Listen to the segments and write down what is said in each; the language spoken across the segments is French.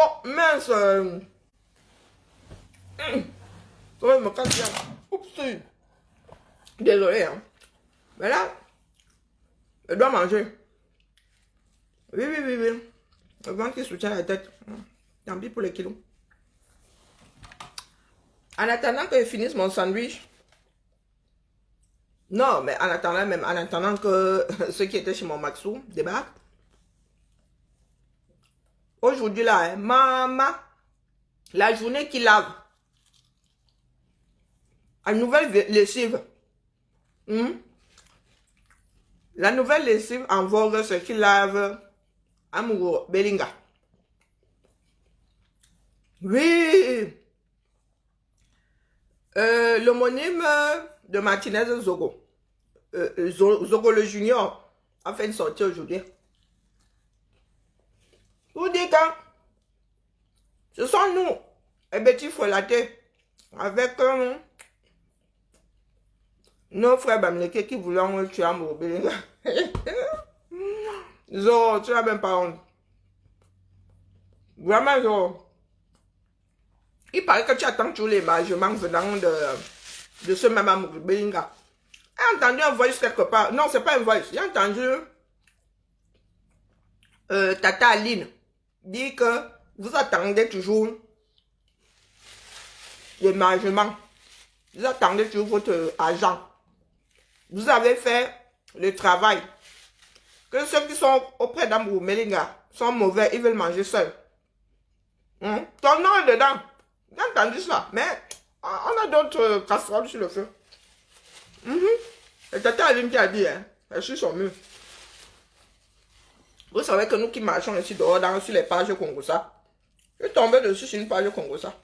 Oh, mince. Ça me casse bien. Oups. Désolé, hein. Mais là, je dois manger. Oui. Le ventre qui soutient la tête. Tant pis pour les kilos. En attendant que je finisse mon sandwich. Non, mais en attendant que ceux qui étaient chez mon Maxou débarquent. Aujourd'hui là, hein, maman, la journée qui lave. La nouvelle lessive. La nouvelle lessive en vogue, c'est qui lave Amour Belinga. Oui. L'homonyme de Martinez Zogo. Zogo le Junior a fait une sortie aujourd'hui. Vous dites quand ce sont nous, les petits frelatés, avec nos frères Bamleke qui voulaient tuer Amour Belinga. Zo, tu n'as même pas honte. Vraiment, Zo. Il paraît que tu attends tous les mangements venant de ce même Amour Belinga. J'ai entendu un voice quelque part. Non, c'est pas un voice. J'ai entendu Tata Aline dire que vous attendez toujours les mangements. Vous attendez toujours votre argent. Vous avez fait le travail. Que ceux qui sont auprès d'Amour Belinga sont mauvais, ils veulent manger seuls. Ton nom est dedans. J'ai entendu ça. Mais on a d'autres casseroles sur le feu. Et Tata Aline qui a dit, hein, elle suit son mur. Vous savez que nous qui marchons ici dehors sur les pages Congosa, je suis tombé dessus sur une page Congosa.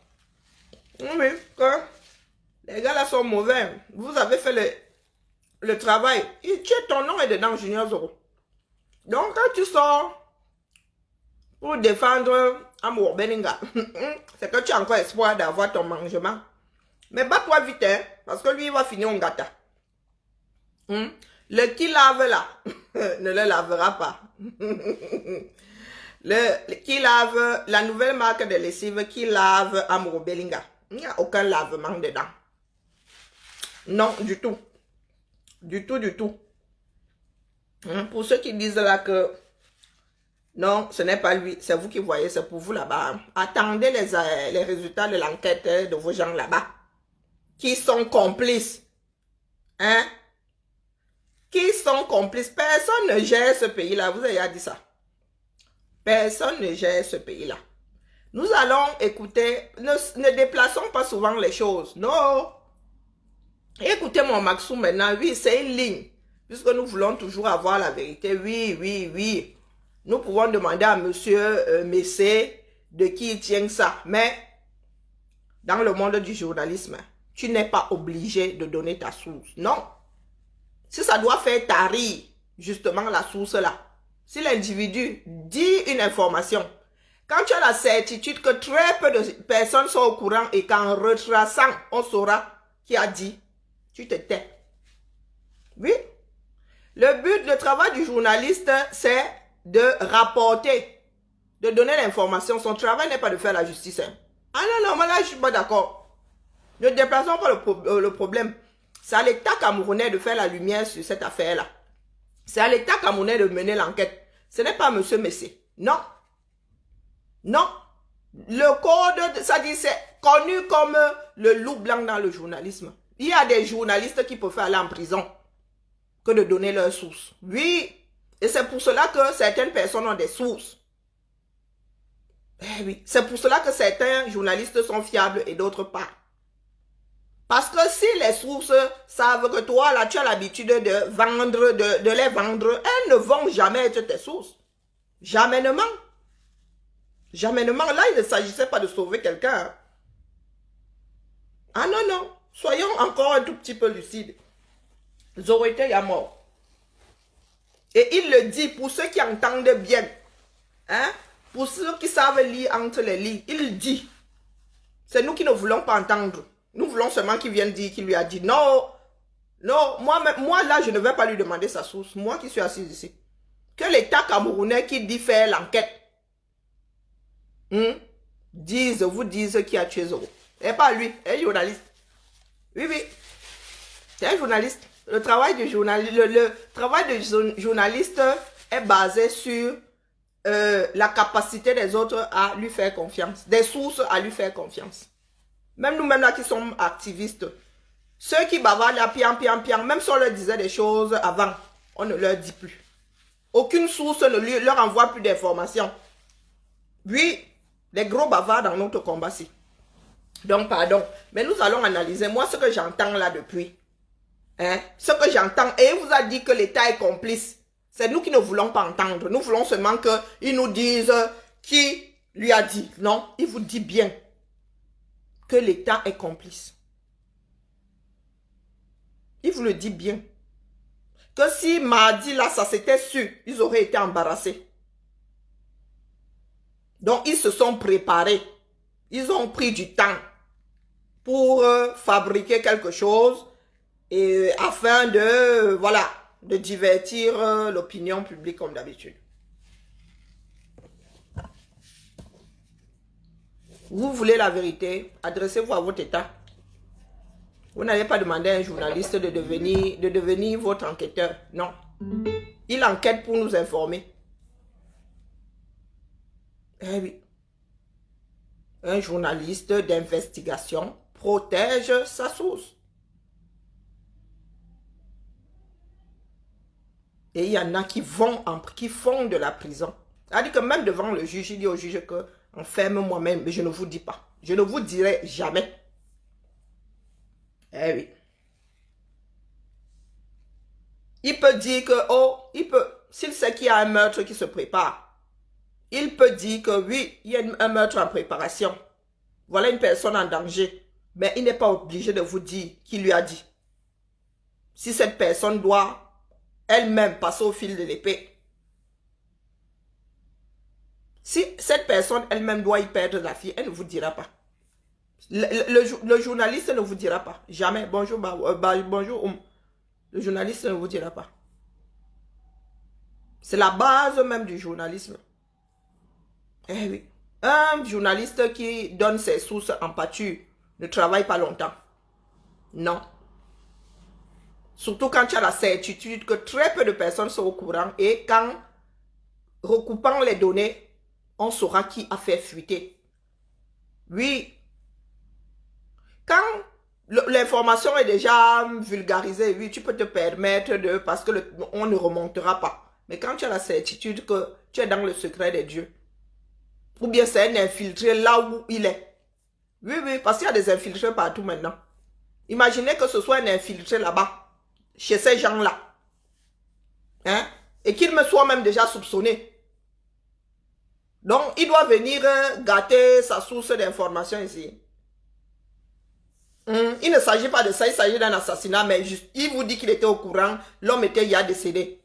Oui, que les gars là sont mauvais. Vous avez fait le travail. Ton nom est dedans, Junior Zoro. Donc quand tu sors pour défendre Amour Belinga, c'est que tu as encore espoir d'avoir ton mangement. Mais bats-toi vite, hein, parce que lui, il va finir en gâteau. Le qui lave là, ne le lavera pas. le qui lave, la nouvelle marque de lessive qui lave Amour Belinga. Il n'y a aucun lavement dedans. Non, du tout. Du tout. Pour ceux qui disent là que non, ce n'est pas lui, c'est vous qui voyez, c'est pour vous là-bas. Attendez les résultats de l'enquête de vos gens là-bas. Qui sont complices. Hein? Qui sont complices. Personne ne gère ce pays-là. Vous avez dit ça. Personne ne gère ce pays-là. Nous allons écouter. Ne déplaçons pas souvent les choses. Non. Écoutez mon Maxou maintenant. Oui, c'est une ligne. Puisque nous voulons toujours avoir la vérité. Oui. Nous pouvons demander à monsieur Messé de qui il tient ça. Mais dans le monde du journalisme, tu n'es pas obligé de donner ta source. Non. Si ça doit faire tarir, justement, la source là. Si l'individu dit une information, quand tu as la certitude que très peu de personnes sont au courant et qu'en retraçant, on saura qui a dit, tu te tais. Oui. Le travail du journaliste, c'est de rapporter, de donner l'information. Son travail n'est pas de faire la justice. Hein. Ah non, mais là, je ne suis pas d'accord. Ne déplaçons pas le problème. C'est à l'État camerounais de faire la lumière sur cette affaire-là. C'est à l'État camerounais de mener l'enquête. Ce n'est pas M. Messé. Non. Non. Le code, ça dit, c'est connu comme le loup blanc dans le journalisme. Il y a des journalistes qui peuvent aller en prison que de donner leurs sources. Oui. Et c'est pour cela que certaines personnes ont des sources. Eh oui. C'est pour cela que certains journalistes sont fiables et d'autres pas. Parce que si les sources savent que toi, là, tu as l'habitude de vendre, de les vendre, elles ne vont jamais être tes sources. Jamainement. Là, il ne s'agissait pas de sauver quelqu'un. Ah non. Soyons encore un tout petit peu lucides. Zorité est mort. Et il le dit pour ceux qui entendent bien. Hein? Pour ceux qui savent lire entre les lignes. Il dit. C'est nous qui ne voulons pas entendre. Nous voulons seulement qu'il vienne dire qu'il lui a dit non. Non, moi là, je ne vais pas lui demander sa source. Moi qui suis assise ici. Que l'État camerounais qui dit faire l'enquête. vous disent qui a tué Zoro. Et pas lui, un journaliste. Oui, oui. C'est un journaliste. Le travail du journaliste est basé sur la capacité des autres à lui faire confiance. Des sources à lui faire confiance. Même nous-mêmes là qui sommes activistes. Ceux qui bavardent là, pian, même si on leur disait des choses avant, on ne leur dit plus. Aucune source ne leur envoie plus d'informations. Oui, les gros bavards dans notre combat-ci. Donc, pardon. Mais nous allons analyser, moi, ce que j'entends là depuis. Hein, ce que j'entends, et il vous a dit que l'État est complice. C'est nous qui ne voulons pas entendre. Nous voulons seulement qu'ils nous disent qui lui a dit. Non, il vous dit bien que l'État est complice. Il vous le dit bien. Que si mardi là, ça s'était su, ils auraient été embarrassés. Donc, ils se sont préparés. Ils ont pris du temps pour fabriquer quelque chose et afin de, voilà, de divertir l'opinion publique comme d'habitude. Vous voulez la vérité, adressez-vous à votre État. Vous n'allez pas demander à un journaliste de devenir votre enquêteur. Non. Il enquête pour nous informer. Eh oui. Un journaliste d'investigation protège sa source. Et il y en a qui font de la prison. C'est-à-dire que même devant le juge, il dit au juge que enferme moi-même, mais je ne vous dis pas. Je ne vous dirai jamais. Eh oui. Il peut dire que, s'il sait qu'il y a un meurtre qui se prépare, il peut dire que oui, il y a un meurtre en préparation. Voilà une personne en danger. Mais il n'est pas obligé de vous dire qui lui a dit. Si cette personne doit elle-même passer au fil de l'épée. Si cette personne elle-même doit y perdre la fille, elle ne vous dira pas. Le journaliste ne vous dira pas. Jamais. Bonjour, bonjour. Le journaliste ne vous dira pas. C'est la base même du journalisme. Eh oui. Un journaliste qui donne ses sources en pâture ne travaille pas longtemps. Non. Surtout quand tu as la certitude que très peu de personnes sont au courant et quand, recoupant les données, on saura qui a fait fuiter. Oui. Quand l'information est déjà vulgarisée, oui, tu peux te permettre de... Parce que on ne remontera pas. Mais quand tu as la certitude que tu es dans le secret des dieux, ou bien c'est un infiltré là où il est. Oui, oui, parce qu'il y a des infiltrés partout maintenant. Imaginez que ce soit un infiltré là-bas, chez ces gens-là. Hein? Et qu'il me soit même déjà soupçonné. Donc, il doit venir gâter sa source d'information ici. Il ne s'agit pas de ça, il s'agit d'un assassinat, mais juste, il vous dit qu'il était au courant, l'homme était hier décédé.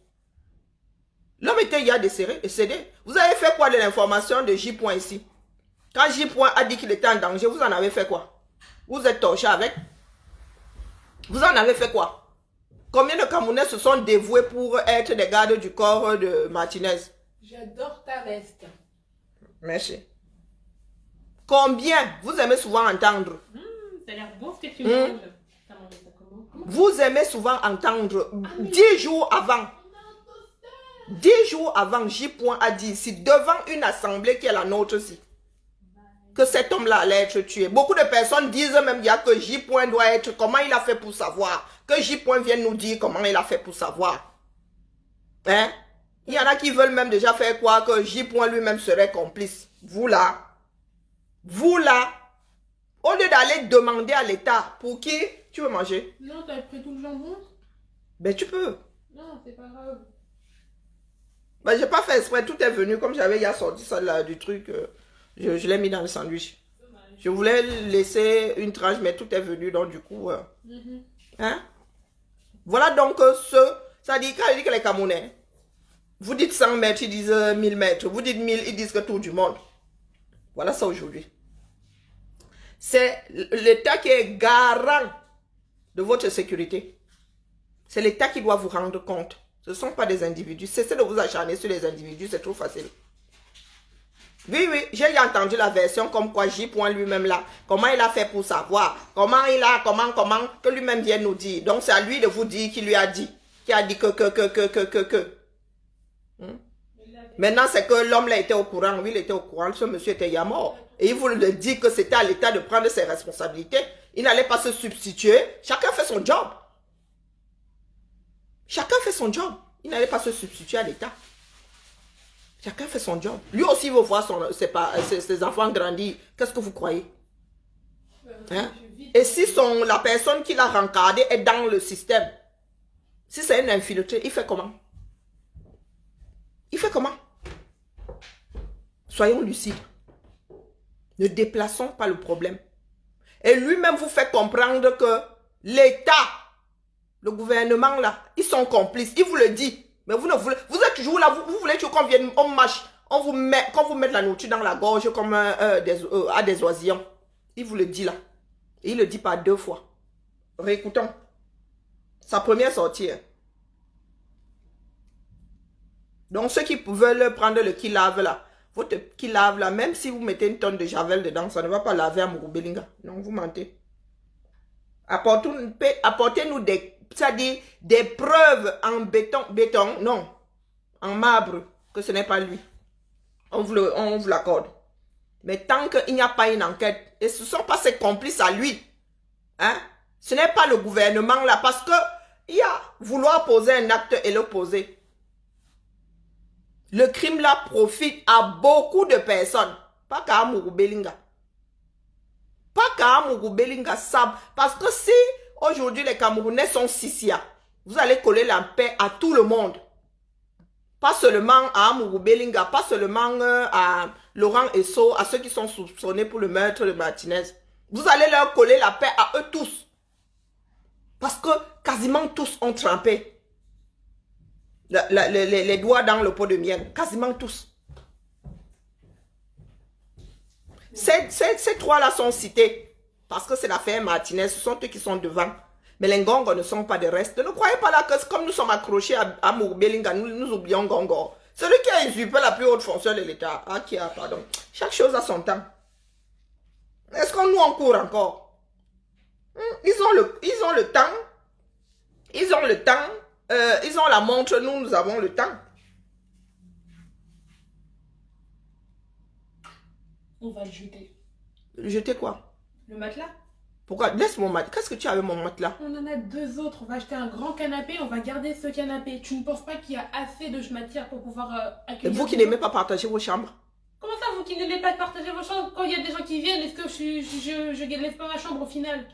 L'homme était hier décédé. Vous avez fait quoi de l'information de J. ici? Quand J. a dit qu'il était en danger, vous en avez fait quoi? Vous êtes torché avec? Vous en avez fait quoi? Combien de Camerounais se sont dévoués pour être des gardes du corps de Martinez? J'adore ta veste. Merci. Combien? Vous aimez souvent entendre. Ça a l'air bon ce que tu manges. T'as mangé ça comment? Vous aimez souvent entendre 10 jours avant. 10 jours avant, J. a dit ici, devant une assemblée qui est la nôtre aussi, que cet homme-là allait être tué. Beaucoup de personnes disent même il y a que J. doit être, comment il a fait pour savoir. Que J. vienne nous dire comment il a fait pour savoir. Hein? Il y en a qui veulent même déjà faire croire que J. lui-même serait complice. Vous là, au lieu d'aller demander à l'État pour qui tu veux manger. Non, t'as pris tout le jambon? Ben tu peux. Non, c'est pas grave. Ben j'ai pas fait exprès, tout est venu. Comme j'avais hier sorti ça là, du truc, je l'ai mis dans le sandwich. Je voulais laisser une tranche, mais tout est venu, donc du coup... Hein? Voilà donc ça dit, quand il dit que les Camerounais, vous dites 100 mètres, ils disent 1000 mètres. Vous dites 1000, ils disent que tout du monde. Voilà ça aujourd'hui. C'est l'État qui est garant de votre sécurité. C'est l'État qui doit vous rendre compte. Ce ne sont pas des individus. Cessez de vous acharner sur les individus, c'est trop facile. Oui, oui, j'ai entendu la version comme quoi J. lui-même là, comment il a fait pour savoir, comment, que lui-même vient nous dire. Donc c'est à lui de vous dire qui lui a dit, qui a dit que. Maintenant c'est que l'homme là était au courant, oui il était au courant, ce monsieur était ya mort. Et il voulait le dire que c'était à l'État de prendre ses responsabilités. Il n'allait pas se substituer, chacun fait son job. Chacun fait son job, il n'allait pas se substituer à l'État. Chacun fait son job. Lui aussi veut voir ses enfants grandir. Qu'est-ce que vous croyez? Hein? Et si la personne qui l'a rencardé est dans le système, si c'est une infiltrée, il fait comment? Il fait comment? Soyons lucides. Ne déplaçons pas le problème. Et lui-même vous fait comprendre que l'État, le gouvernement là, ils sont complices. Il vous le dit. Mais vous ne voulez, vous êtes toujours là, vous voulez qu'on vienne, on marche, qu'on vous mette la nourriture dans la gorge comme à des oisillons. Il vous le dit là. Et il le dit pas 2 fois. Réécoutons. Sa première sortie. Donc ceux qui veulent prendre le qui-lave là, votre qui-lave là, même si vous mettez une tonne de javel dedans, ça ne va pas laver à Murubelinga. Non, vous mentez. Apportez-nous des preuves en béton, non, en marbre, que ce n'est pas lui. On vous l'accorde. Mais tant qu'il n'y a pas une enquête, et ce ne sont pas ses complices à lui, hein, ce n'est pas le gouvernement là, parce que il y a vouloir poser un acte et le poser. Le crime là profite à beaucoup de personnes, pas qu'à Murubelinga. Pas qu'à Murubelinga savent, parce que si aujourd'hui les Camerounais sont Sissia, vous allez coller la paix à tout le monde. Pas seulement à Murubelinga, pas seulement à Laurent Esso, à ceux qui sont soupçonnés pour le meurtre de Martinez. Vous allez leur coller la paix à eux tous. Parce que quasiment tous ont trempé les doigts dans le pot de miel. Quasiment tous. Ces 3-là sont cités. Parce que c'est l'affaire Martinez. Ce sont eux qui sont devant. Mais les Ngongos ne sont pas de reste. Ne croyez pas là que comme nous sommes accrochés à Murubelinga, nous oublions Ngongo. Celui qui a usurpé la plus haute fonction de l'État. Ah, qui a, pardon. Chaque chose a son temps. Est-ce qu'on nous en court encore? Ils ont le temps. Ils ont le temps. Ils ont la montre. Nous avons le temps. On va le jeter. Jeter quoi? Le matelas? Pourquoi? Laisse mon matelas. Qu'est-ce que tu as avec mon matelas? On en a 2 autres. On va acheter un grand canapé. On va garder ce canapé. Tu ne penses pas qu'il y a assez de matière pour pouvoir accueillir... Et vous qui n'aimez pas partager vos chambres? Comment ça, vous qui n'aimez pas partager vos chambres? Quand il y a des gens qui viennent, est-ce que je laisse pas ma chambre au final?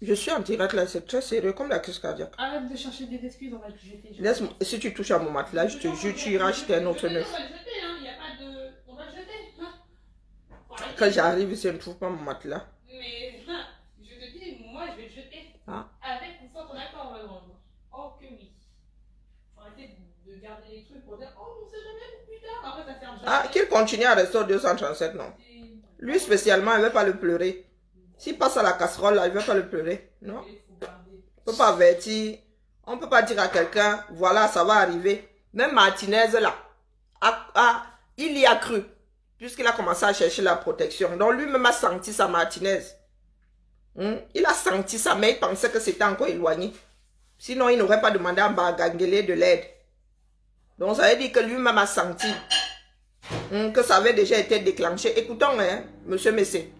Je suis en direct là, c'est très sérieux, comme la crise cardiaque. Arrête de chercher des excuses, on va le jeter. Laisse-moi, si tu touches à mon matelas, je te jure, tu iras acheter un autre neuf. On va le jeter, hein. Il n'y a pas de... On va le jeter. Hein. Quand j'arrive ici, je ne trouve pas mon matelas. Mais, je te dis, moi, je vais le jeter. Ah. Avec ou sans ton accord, ma grande. Oh que oui. Faut arrêter de garder les trucs pour dire, oh, on sait jamais pour plus tard. Après, ça ferme jamais. Ah, qu'il continue à rester au 237, non. Lui spécialement, il ne veut pas le pleurer. S'il passe à la casserole, là, il ne veut pas le pleurer. Non. On ne peut pas avertir. On ne peut pas dire à quelqu'un, voilà, ça va arriver. Même Martinez, là, il y a cru. Puisqu'il a commencé à chercher la protection. Donc, lui-même a senti sa Martinez. Il a senti ça, mais il pensait que c'était encore éloigné. Sinon, il n'aurait pas demandé à Mbagangele de l'aide. Donc, ça veut dire que lui-même a senti que ça avait déjà été déclenché. Écoutons, hein, monsieur Messé.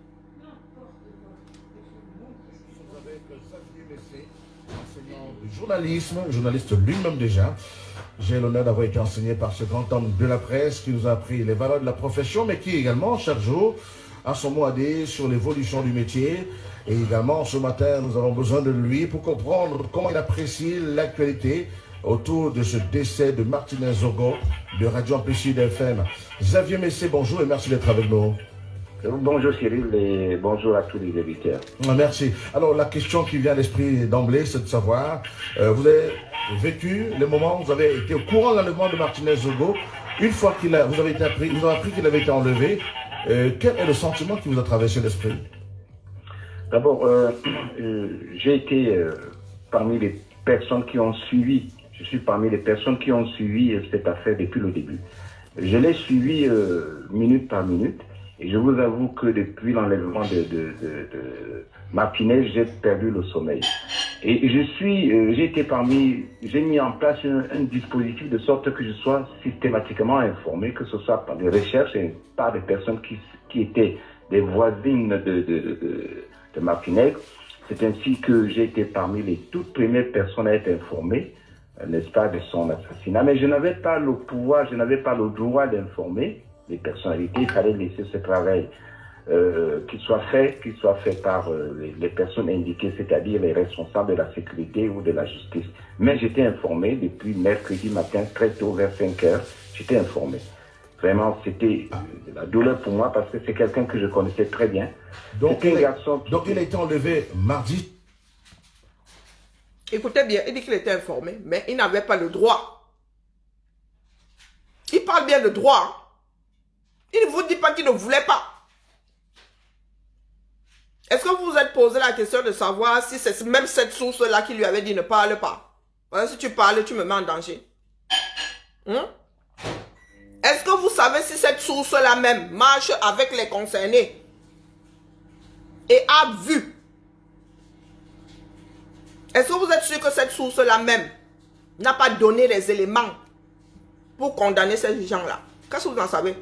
Journaliste lui-même déjà. J'ai l'honneur d'avoir été enseigné par ce grand homme de la presse qui nous a appris les valeurs de la profession, mais qui également, chaque jour, a son mot à dire sur l'évolution du métier. Et également, ce matin, nous avons besoin de lui pour comprendre comment il apprécie l'actualité autour de ce décès de Martinez Zogo de Radio Amplitude FM. Xavier Messé, bonjour et merci d'être avec nous. Bonjour Cyril et bonjour à tous les auditeurs. Merci. Alors la question qui vient à l'esprit d'emblée, c'est de savoir, vous avez vécu les moments où vous avez été au courant de l'enlèvement de Martinez Zogo. Une fois vous avez appris qu'il avait été enlevé, quel est le sentiment qui vous a traversé l'esprit? D'abord, j'ai été parmi les personnes qui ont suivi, je suis parmi les personnes qui ont suivi cette affaire depuis le début. Je l'ai suivi minute par minute. Et je vous avoue que depuis l'enlèvement de Martinez, j'ai perdu le sommeil. Et j'ai mis en place un dispositif de sorte que je sois systématiquement informé, que ce soit par des recherches et par des personnes qui étaient des voisines de Martinez. C'est ainsi que j'ai été parmi les toutes premières personnes à être informées, n'est-ce pas, de son assassinat. Mais je n'avais pas le pouvoir, je n'avais pas le droit d'informer les personnalités. Il fallait laisser ce travail qu'il soit fait par les personnes indiquées, c'est-à-dire les responsables de la sécurité ou de la justice. Mais j'étais informé depuis mercredi matin, très tôt, vers 5 heures, j'étais informé. Vraiment, c'était de la douleur pour moi parce que c'est quelqu'un que je connaissais très bien. Donc il a été enlevé mardi. Écoutez bien, il dit qu'il était informé, mais il n'avait pas le droit. Il parle bien de droit. Il ne vous dit pas qu'il ne voulait pas. Est-ce que vous vous êtes posé la question de savoir si c'est même cette source-là qui lui avait dit ne parle pas? Voilà, si tu parles, tu me mets en danger. Est-ce que vous savez si cette source-là même marche avec les concernés et a vu? Est-ce que vous êtes sûr que cette source-là même n'a pas donné les éléments pour condamner ces gens-là? Qu'est-ce que vous en savez?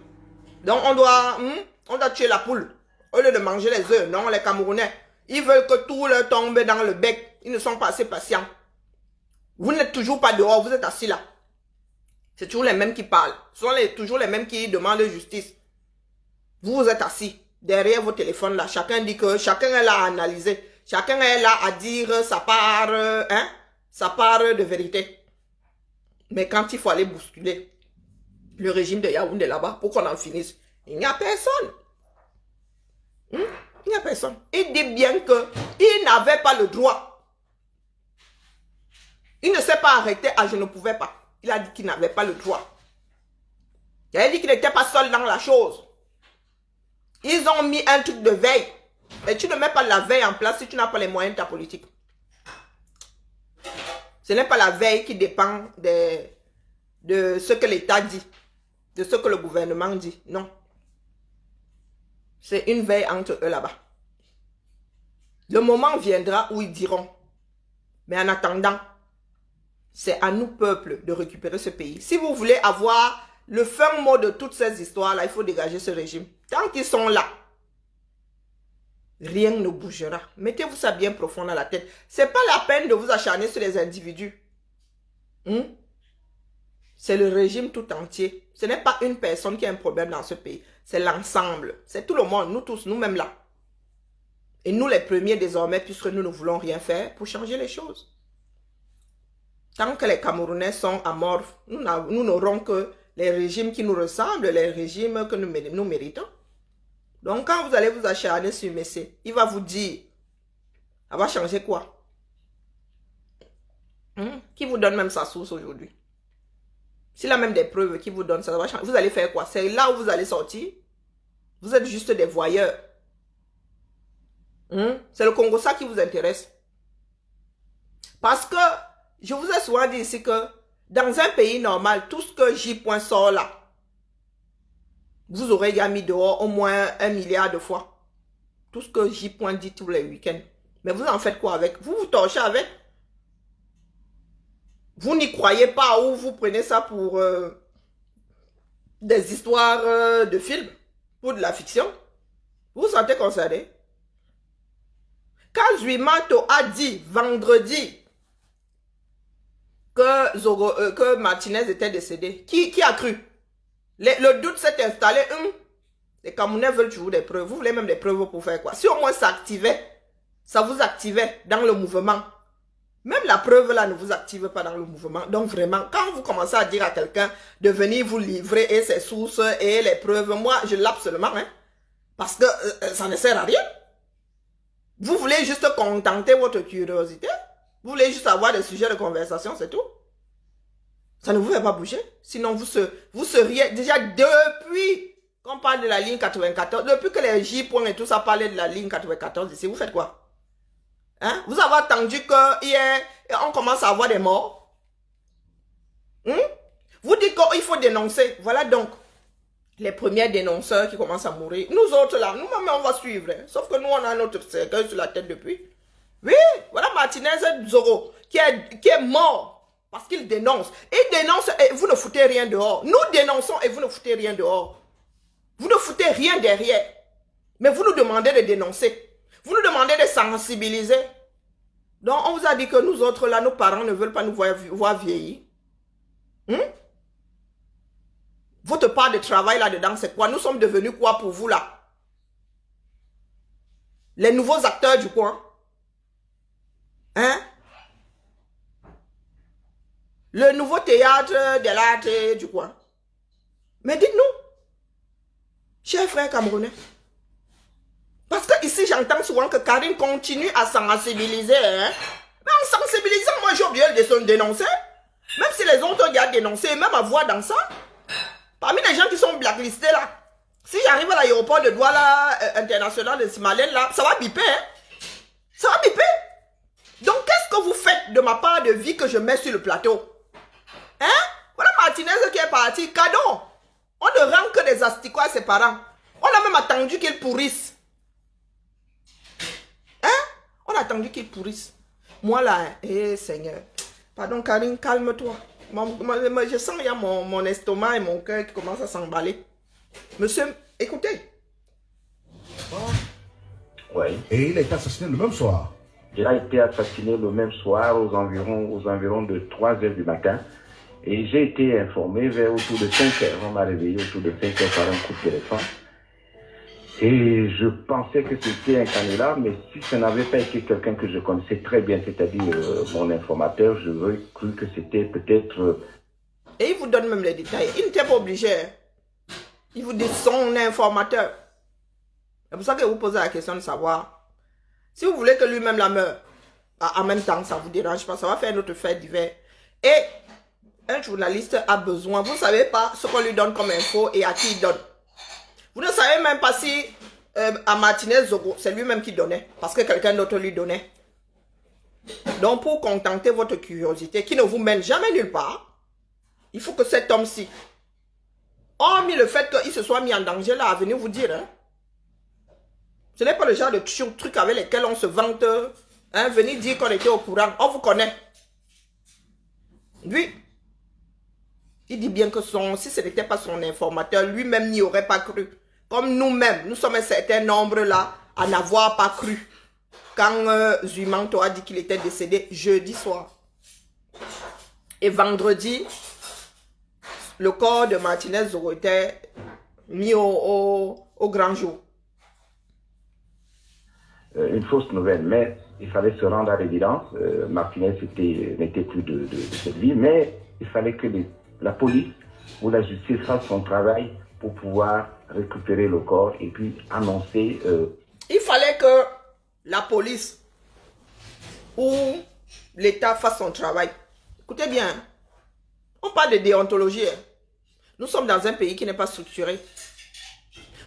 Donc on doit tuer la poule au lieu de manger les œufs. Non, les Camerounais, ils veulent que tout leur tombe dans le bec. Ils ne sont pas assez patients. Vous n'êtes toujours pas dehors, vous êtes assis là. C'est toujours les mêmes qui parlent. Ce sont toujours les mêmes qui demandent justice. Vous êtes assis derrière vos téléphones là. Chacun dit que chacun est là à analyser. Chacun est là à dire sa part de vérité. Mais quand il faut aller bousculer le régime de Yaoundé là-bas pour qu'on en finisse, il n'y a personne. Il n'y a personne. Il dit bien qu'il n'avait pas le droit. Il ne s'est pas arrêté à je ne pouvais pas. Il a dit qu'il n'avait pas le droit. Il a dit qu'il n'était pas seul dans la chose. Ils ont mis un truc de veille. Et tu ne mets pas la veille en place si tu n'as pas les moyens de ta politique. Ce n'est pas la veille qui dépend de ce que l'État dit, de ce que le gouvernement dit. Non. C'est une veille entre eux là-bas. Le moment viendra où ils diront. Mais en attendant, c'est à nous, peuple, de récupérer ce pays. Si vous voulez avoir le fin mot de toutes ces histoires-là, il faut dégager ce régime. Tant qu'ils sont là, rien ne bougera. Mettez-vous ça bien profond dans la tête. C'est pas la peine de vous acharner sur les individus. C'est le régime tout entier. Ce n'est pas une personne qui a un problème dans ce pays. C'est l'ensemble. C'est tout le monde, nous tous, nous-mêmes là. Et nous les premiers désormais, puisque nous ne voulons rien faire pour changer les choses. Tant que les Camerounais sont amorphes, nous n'aurons que les régimes qui nous ressemblent, les régimes que nous méritons. Donc quand vous allez vous acharner sur Messé, il va vous dire, ça va changer quoi? Qui vous donne même sa source aujourd'hui? S'il a même des preuves qui vous donnent, ça va changer. Vous allez faire quoi? C'est là où vous allez sortir? Vous êtes juste des voyeurs. C'est le Congo ça qui vous intéresse. Parce que, je vous ai souvent dit ici que, dans un pays normal, tout ce que J. sort là, vous aurez déjà mis dehors au moins 1 milliard de fois. Tout ce que J. dit tous les week-ends. Mais vous en faites quoi avec? Vous vous torchez avec? Vous n'y croyez pas ou vous prenez ça pour des histoires de films, pour de la fiction? Vous vous sentez concerné? Quand Zuimato a dit vendredi que Martinez était décédé, qui a cru? Le doute s'est installé. Les Camerounais veulent toujours des preuves. Vous voulez même des preuves pour faire quoi? Si au moins ça activait, ça vous activait dans le mouvement. Même la preuve là ne vous active pas dans le mouvement. Donc vraiment, quand vous commencez à dire à quelqu'un de venir vous livrer et ses sources et les preuves, moi je l'appe seulement. Parce que ça ne sert à rien. Vous voulez juste contenter votre curiosité. Vous voulez juste avoir des sujets de conversation, c'est tout. Ça ne vous fait pas bouger. Sinon, vous seriez déjà depuis qu'on parle de la ligne 94, depuis que les J. et tout ça parlaient de la ligne 94 ici, vous faites quoi? Vous avez attendu qu'hier, on commence à avoir des morts? Vous dites qu'il faut dénoncer. Voilà donc. les premiers dénonceurs qui commencent à mourir. Nous autres là, nous-mêmes on va suivre. Hein. Sauf que nous on a notre cercueil sur la tête depuis. Oui, voilà Martinez Zoro qui est mort parce qu'il dénonce. Il dénonce et vous ne foutez rien dehors. Nous dénonçons et vous ne foutez rien dehors. Vous ne foutez rien derrière. Mais vous nous demandez de dénoncer. Vous nous demandez de sensibiliser. Donc on vous a dit que nous autres là, nos parents ne veulent pas nous voir vieillir. Votre part de travail là-dedans, c'est quoi? Nous sommes devenus quoi pour vous là? Les nouveaux acteurs du coin? Hein? Le nouveau théâtre de l'art du coin? Mais dites-nous, chers frères camerounais, parce que ici j'entends souvent que Karine continue à sensibiliser. Hein? Mais en sensibilisant, moi j'ai oublié de dénoncer. Même si les autres gars dénoncé, même à voir dans ça. Parmi les gens qui sont blacklistés là, si j'arrive à l'aéroport de Douala international de Simalène là, ça va biper. Hein? Ça va biper. Donc qu'est-ce que vous faites de ma part de vie que je mets sur le plateau? Hein? Voilà Martinez qui est parti, cadeau. On ne rend que des asticots à ses parents. On a même attendu qu'ils pourrissent. Hein? On a attendu qu'ils pourrissent. Moi là, Seigneur. Pardon Karine, calme-toi. Je sens qu'il y a mon estomac et mon cœur qui commencent à s'emballer. Monsieur, écoutez. Oui. Et il a été assassiné le même soir. Il a été assassiné le même soir aux environs de 3 heures du matin. Et j'ai été informé vers autour de 5 heures. On m'a réveillé autour de 5 heures par un coup de téléphone. Et je pensais que c'était un canular, mais si ce n'avait pas été quelqu'un que je connaissais très bien, c'est-à-dire mon informateur, je j'aurais cru que c'était peut-être... Et il vous donne même les détails. Il n'était pas obligé. Il vous dit son informateur. C'est pour ça que vous posez la question de savoir. Si vous voulez que lui-même la meure, en même temps, ça ne vous dérange pas, ça va faire notre fait divers. Et un journaliste a besoin, vous ne savez pas ce qu'on lui donne comme info et à qui il donne. Vous ne savez même pas si à Martinez Zogo, c'est lui-même qui donnait, parce que quelqu'un d'autre lui donnait. Donc pour contenter votre curiosité, qui ne vous mène jamais nulle part, il faut que cet homme-ci, hormis le fait qu'il se soit mis en danger là, à venir vous dire, hein, ce n'est pas le genre de truc avec lesquels on se vante, hein, venir dire qu'on était au courant, on vous connaît. Lui, il dit bien que si ce n'était pas son informateur, lui-même n'y aurait pas cru. Comme nous-mêmes, nous sommes un certain nombre là à n'avoir pas cru. Quand Zumanto a dit qu'il était décédé jeudi soir. Et vendredi, le corps de Martinez Zoro était mis au grand jour. Une fausse nouvelle, mais il fallait se rendre à l'évidence. Martinez n'était plus de cette vie, mais il fallait que la police ou la justice fasse son travail pour pouvoir récupérer le corps et puis annoncer... Il fallait que la police ou l'État fasse son travail. Écoutez bien, on parle de déontologie. Nous sommes dans un pays qui n'est pas structuré.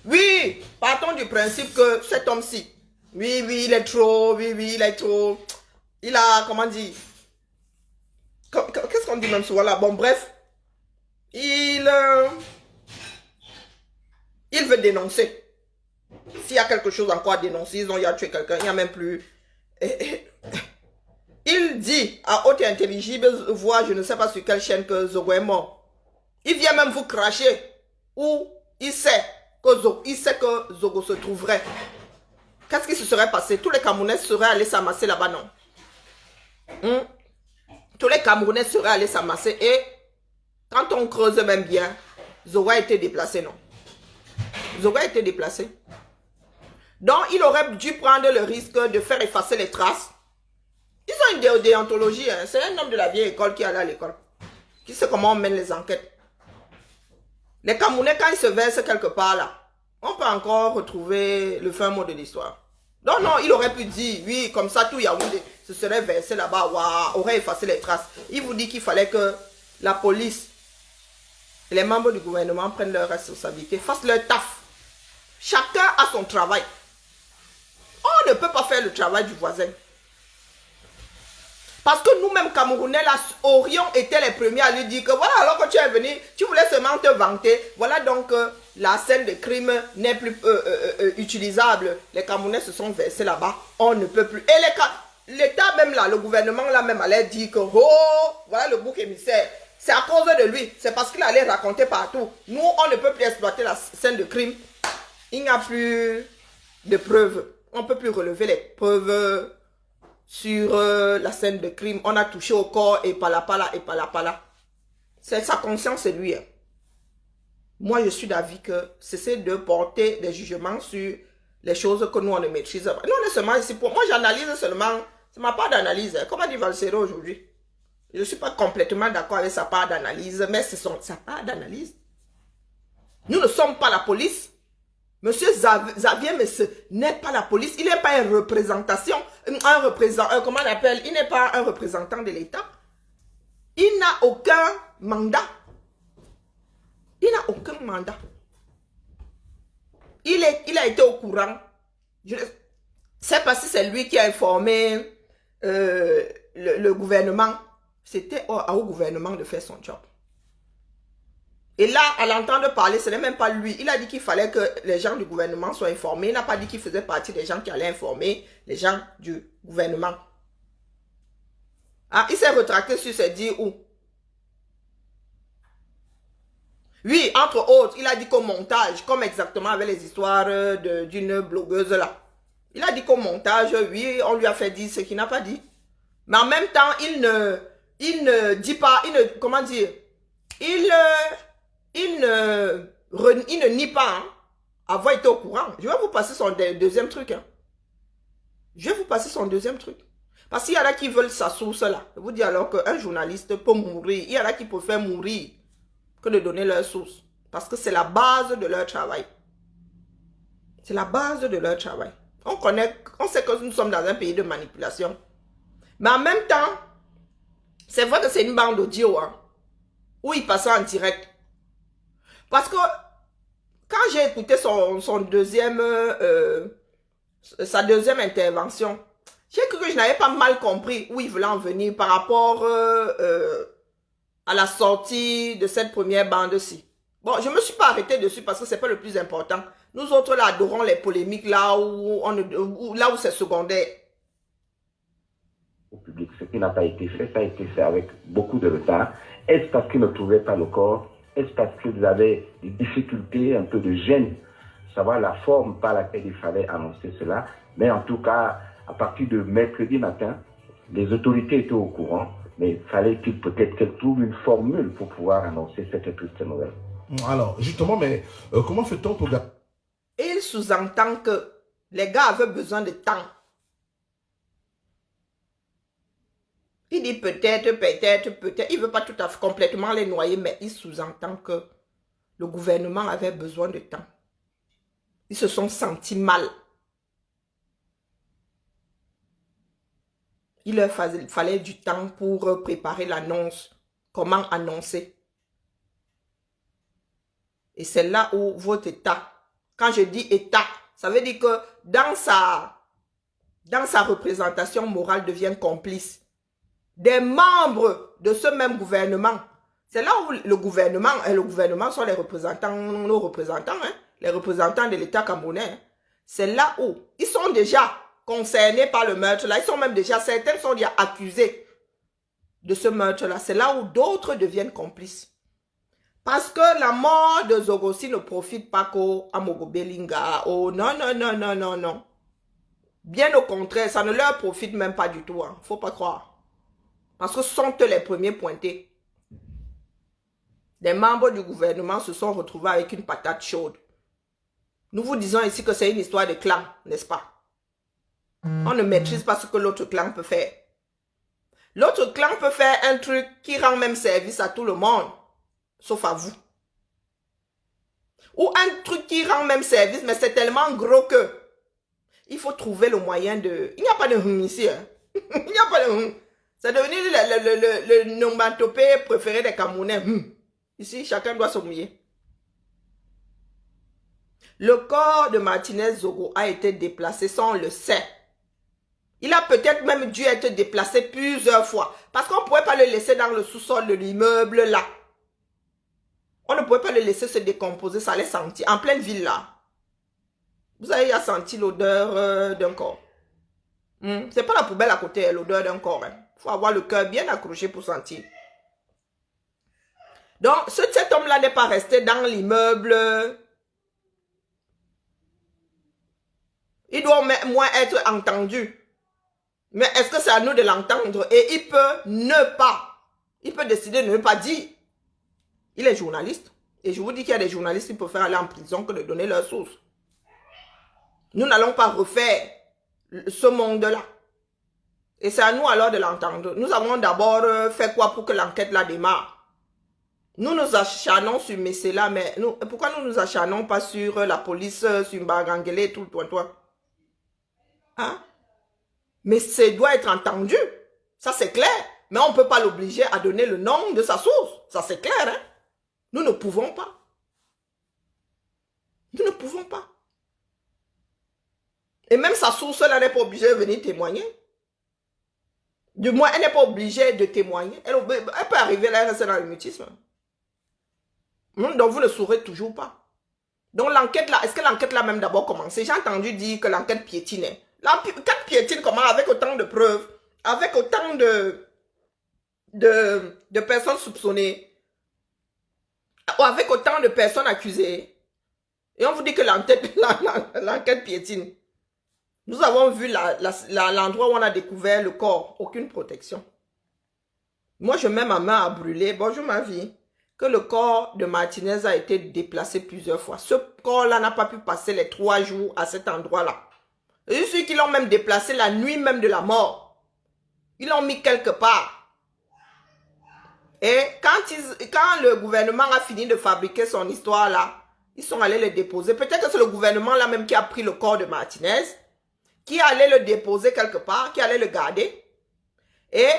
Oui, partons du principe que cet homme-ci, oui, il est trop, il est trop... Il a, comment dire... Qu'est-ce qu'on dit même souvent là? Bon, bref, il veut dénoncer. S'il y a quelque chose encore à dénoncer, il a tué quelqu'un, il n'y a même plus... Il dit à haute et intelligible voix, je ne sais pas sur quelle chaîne, que Zogo est mort. Il vient même vous cracher. Ou il sait que Zogo se trouverait. Qu'est-ce qui se serait passé? Tous les Camerounais seraient allés s'amasser là-bas, non? Tous les Camerounais seraient allés s'amasser et quand on creuse même bien, Zogo a été déplacé, non? Zogo a été déplacé. Donc, il aurait dû prendre le risque de faire effacer les traces. Ils ont une déontologie. Hein. C'est un homme de la vieille école qui est allé à l'école. Qui sait comment on mène les enquêtes. Les Camerounais, quand ils se versent quelque part là, on peut encore retrouver le fin mot de l'histoire. Donc non, il aurait pu dire, oui, comme ça, tout Yaoundé se serait versé là-bas, aurait effacé les traces. Il vous dit qu'il fallait que la police et les membres du gouvernement prennent leurs responsabilités, fassent leur taf. Chacun a son travail. On ne peut pas faire le travail du voisin. Parce que nous-mêmes, Camerounais, là, aurions été les premiers à lui dire que voilà, alors que tu es venu, tu voulais seulement te vanter. Voilà donc la scène de crime n'est plus utilisable. Les Camerounais se sont versés là-bas. On ne peut plus. Et l'État même là, le gouvernement là même allait dire que oh, voilà le bouc émissaire. C'est à cause de lui. C'est parce qu'il allait raconter partout. Nous, on ne peut plus exploiter la scène de crime. Il n'y a plus de preuves. On ne peut plus relever les preuves sur la scène de crime. On a touché au corps et par là. C'est sa conscience, c'est lui. Hein. Moi, je suis d'avis que c'est de porter des jugements sur les choses que nous, on ne maîtrise pas. Nous, on est seulement ici pour... Moi, j'analyse seulement... C'est ma part d'analyse. Hein. Comment dit Valsero aujourd'hui? Je ne suis pas complètement d'accord avec sa part d'analyse, mais c'est sa part d'analyse. Nous ne sommes pas la police. Monsieur Xavier n'est pas la police. Il n'est pas une représentation. Comment on appelle? Il n'est pas un représentant de l'État. Il n'a aucun mandat. Il n'a aucun mandat. Il a été au courant. C'est parce que c'est lui qui a informé le gouvernement. C'était au gouvernement de faire son job. Et là, à l'entendre parler, ce n'est même pas lui. Il a dit qu'il fallait que les gens du gouvernement soient informés. Il n'a pas dit qu'il faisait partie des gens qui allaient informer les gens du gouvernement. Ah, il s'est retracté sur ses dires où? Oui, entre autres, il a dit qu'au montage, comme exactement avec les histoires d'une blogueuse là. Il a dit qu'au montage, oui, on lui a fait dire ce qu'il n'a pas dit. Mais en même temps, il ne dit pas, comment dire, il ne nie pas hein, avoir été au courant. Je vais vous passer son deuxième truc. Hein. Je vais vous passer son deuxième truc. Parce qu'il y en a qui veulent sa source là. Je vous dis alors qu'un journaliste peut mourir. Il y en a qui préfèrent mourir que de donner leur source. Parce que c'est la base de leur travail. C'est la base de leur travail. On sait que nous sommes dans un pays de manipulation. Mais en même temps, c'est vrai que c'est une bande audio hein, où il passait en direct. Parce que quand j'ai écouté sa deuxième intervention, j'ai cru que je n'avais pas mal compris où il voulait en venir par rapport à la sortie de cette première bande-ci. Bon, je ne me suis pas arrêté dessus parce que ce n'est pas le plus important. Nous autres, là, adorons les polémiques là où c'est secondaire. Au public, ce qui n'a pas été fait, ça a été fait avec beaucoup de retard. Est-ce parce qu'ils ne trouvaient pas le corps? Est-ce parce qu'ils avaient des difficultés, un peu de gêne, savoir la forme par laquelle il fallait annoncer cela? Mais en tout cas, à partir de mercredi matin, les autorités étaient au courant, mais il fallait qu'ils peut-être qu'elles trouvent une formule pour pouvoir annoncer cette triste nouvelle. Alors, justement, mais comment fait-on pour... Il sous-entend que les gars avaient besoin de temps. Il dit peut-être. Il ne veut pas tout à fait complètement les noyer, mais il sous-entend que le gouvernement avait besoin de temps. Ils se sont sentis mal. Il leur fallait du temps pour préparer l'annonce. Comment annoncer? Et c'est là où votre État, quand je dis État, ça veut dire que dans sa représentation morale devient complice. Des membres de ce même gouvernement. C'est là où le gouvernement sont les représentants, nos représentants, hein, les représentants de l'État camerounais. Hein. C'est là où ils sont déjà concernés par le meurtre là. Ils sont même déjà, certains sont déjà accusés de ce meurtre là. C'est là où d'autres deviennent complices. Parce que la mort de Zogossi ne profite pas qu'au Amogo-Belinga. Oh non. Bien au contraire, ça ne leur profite même pas du tout. Hein. Faut pas croire. Parce que ce sont eux les premiers pointés. Les membres du gouvernement se sont retrouvés avec une patate chaude. Nous vous disons ici que c'est une histoire de clan, n'est-ce pas? On ne maîtrise pas ce que l'autre clan peut faire. L'autre clan peut faire un truc qui rend même service à tout le monde, sauf à vous. Ou un truc qui rend même service, mais c'est tellement gros que il faut trouver le moyen de... Il n'y a pas de ici. Hein? Il n'y a pas de... C'est devenu le nomatopée préféré des Camerounais. Ici, chacun doit se mouiller. Le corps de Martinez Zogo a été déplacé, ça on le sait. Il a peut-être même dû être déplacé plusieurs fois. Parce qu'on ne pouvait pas le laisser dans le sous-sol de l'immeuble là. On ne pouvait pas le laisser se décomposer, ça allait sentir. En pleine ville là. Vous avez senti l'odeur d'un corps. C'est pas la poubelle à côté, l'odeur d'un corps. Il faut avoir le cœur bien accroché pour sentir. Donc, cet homme-là n'est pas resté dans l'immeuble. Il doit au moins être entendu. Mais est-ce que c'est à nous de l'entendre? Et il peut ne pas. Il peut décider de ne pas dire. Il est journaliste. Et je vous dis qu'il y a des journalistes qui préfèrent aller en prison que de donner leurs sources. Nous n'allons pas refaire ce monde-là. Et c'est à nous alors de l'entendre. Nous avons d'abord fait quoi pour que l'enquête là démarre? Nous nous acharnons sur Messela, mais pourquoi nous nous acharnons pas sur la police, sur Mbangangele et tout le toi? Hein? Mais ça doit être entendu. Ça c'est clair. Mais on ne peut pas l'obliger à donner le nom de sa source. Ça c'est clair. Hein? Nous ne pouvons pas. Nous ne pouvons pas. Et même sa source, elle n'est pas obligée de venir témoigner. Du moins, elle n'est pas obligée de témoigner. Elle peut arriver là, elle reste dans le mutisme. Donc, vous ne saurez toujours pas. Donc, l'enquête là, est-ce que l'enquête là même d'abord commencé? J'ai entendu dire que l'enquête piétinait. L'enquête piétine comment? Avec autant de preuves, avec autant de personnes soupçonnées, ou avec autant de personnes accusées. Et on vous dit que l'enquête piétine. Nous avons vu l'endroit où on a découvert le corps. Aucune protection. Moi, je mets ma main à brûler. Bonjour ma vie. Que le corps de Martinez a été déplacé plusieurs fois. Ce corps-là n'a pas pu passer les 3 jours à cet endroit-là. Et je suis qu'ils l'ont même déplacé la nuit même de la mort. Ils l'ont mis quelque part. Et quand le gouvernement a fini de fabriquer son histoire-là, ils sont allés le déposer. Peut-être que c'est le gouvernement-là même qui a pris le corps de Martinez, qui allait le déposer quelque part, qui allait le garder, et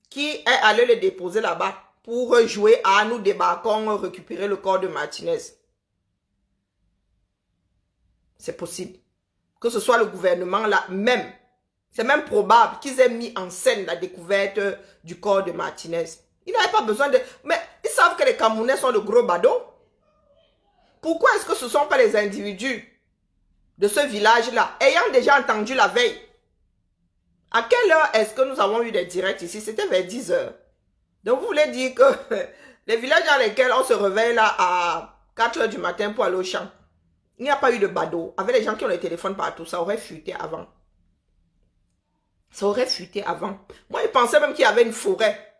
qui est allé le déposer là-bas pour jouer à nous débarquons, récupérer le corps de Martinez. C'est possible. Que ce soit le gouvernement là même. C'est même probable qu'ils aient mis en scène la découverte du corps de Martinez. Ils n'avaient pas besoin de... Mais ils savent que les Camerounais sont de gros badauds. Pourquoi est-ce que ce ne sont pas les individus de ce village-là, ayant déjà entendu la veille? À quelle heure est-ce que nous avons eu des directs ici? C'était vers 10 heures. Donc vous voulez dire que les villages dans lesquels on se réveille là à 4 heures du matin pour aller au champ, il n'y a pas eu de badaud. Avec les gens qui ont les téléphones partout, ça aurait fuité avant. Ça aurait fuité avant. Moi, je pensais même qu'il y avait une forêt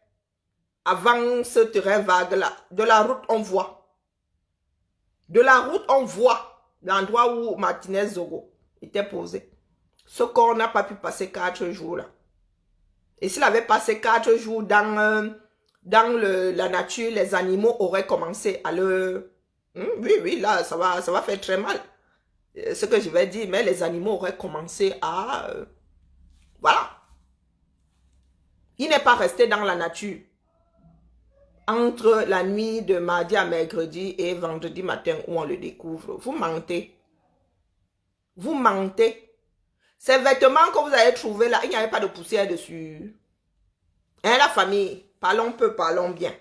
avant ce terrain vague-là. De la route, on voit. De la route, on voit l'endroit où Martinez Zogo était posé. Ce corps n'a pas pu passer 4 jours là. Et s'il avait passé 4 jours dans la nature, les animaux auraient commencé à le... Oui, là, ça va faire très mal. Ce que je vais dire, mais les animaux auraient commencé à... voilà. Il n'est pas resté dans la nature. Entre la nuit de mardi à mercredi et vendredi matin où on le découvre. Vous mentez. Vous mentez. Ces vêtements que vous avez trouvés là, il n'y avait pas de poussière dessus. Hein, la famille, parlons peu, parlons bien.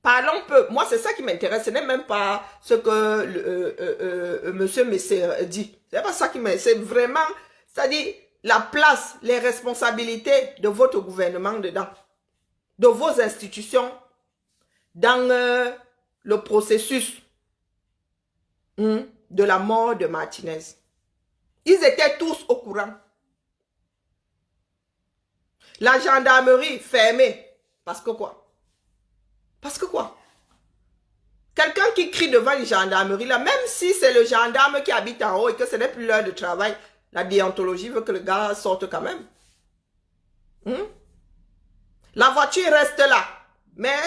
Parlons peu. Moi, c'est ça qui m'intéresse. Ce n'est même pas ce que monsieur Messé dit. C'est pas ça qui m'intéresse. C'est vraiment, c'est-à-dire la place, les responsabilités de votre gouvernement dedans. De vos institutions dans le processus de la mort de Martinez. Ils étaient tous au courant. La gendarmerie fermée. Parce que quoi? Parce que quoi? Quelqu'un qui crie devant une gendarmerie, là, même si c'est le gendarme qui habite en haut et que ce n'est plus l'heure de travail, la déontologie veut que le gars sorte quand même. La voiture reste là. Mais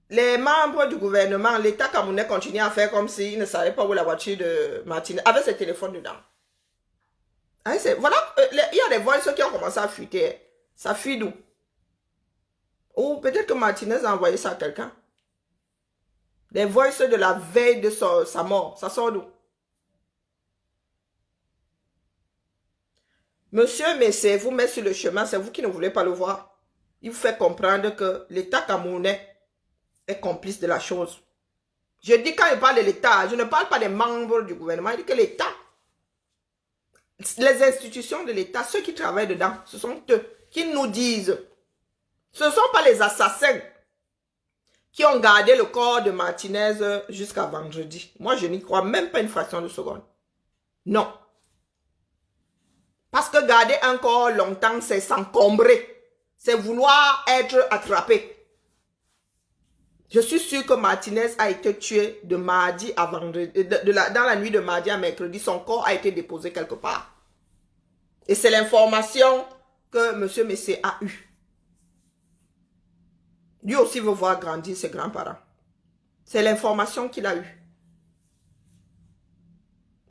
les membres du gouvernement, l'État camerounais continue à faire comme s'ils ne savaient pas où la voiture de Martinez, avec ses téléphones dedans. Hein, voilà, il y a des voices qui ont commencé à fuiter. Ça fuit d'où? Ou peut-être que Martinez a envoyé ça à quelqu'un. Les voices de la veille de sa mort, ça sort d'où? Monsieur Messé vous met sur le chemin, c'est vous qui ne voulez pas le voir. Il vous fait comprendre que l'État camerounais est complice de la chose. Je dis quand je parle de l'État, je ne parle pas des membres du gouvernement, je dis que l'État, les institutions de l'État, ceux qui travaillent dedans, ce sont eux qui nous disent. Ce ne sont pas les assassins qui ont gardé le corps de Martinez jusqu'à vendredi. Moi, je n'y crois même pas une fraction de seconde. Non. Parce que garder un corps longtemps, c'est s'encombrer. C'est vouloir être attrapé. Je suis sûr que Martinez a été tué de mardi à vendredi, dans la nuit de mardi à mercredi. Son corps a été déposé quelque part. Et c'est l'information que M. Messé a eue. Lui aussi veut voir grandir ses grands-parents. C'est l'information qu'il a eue.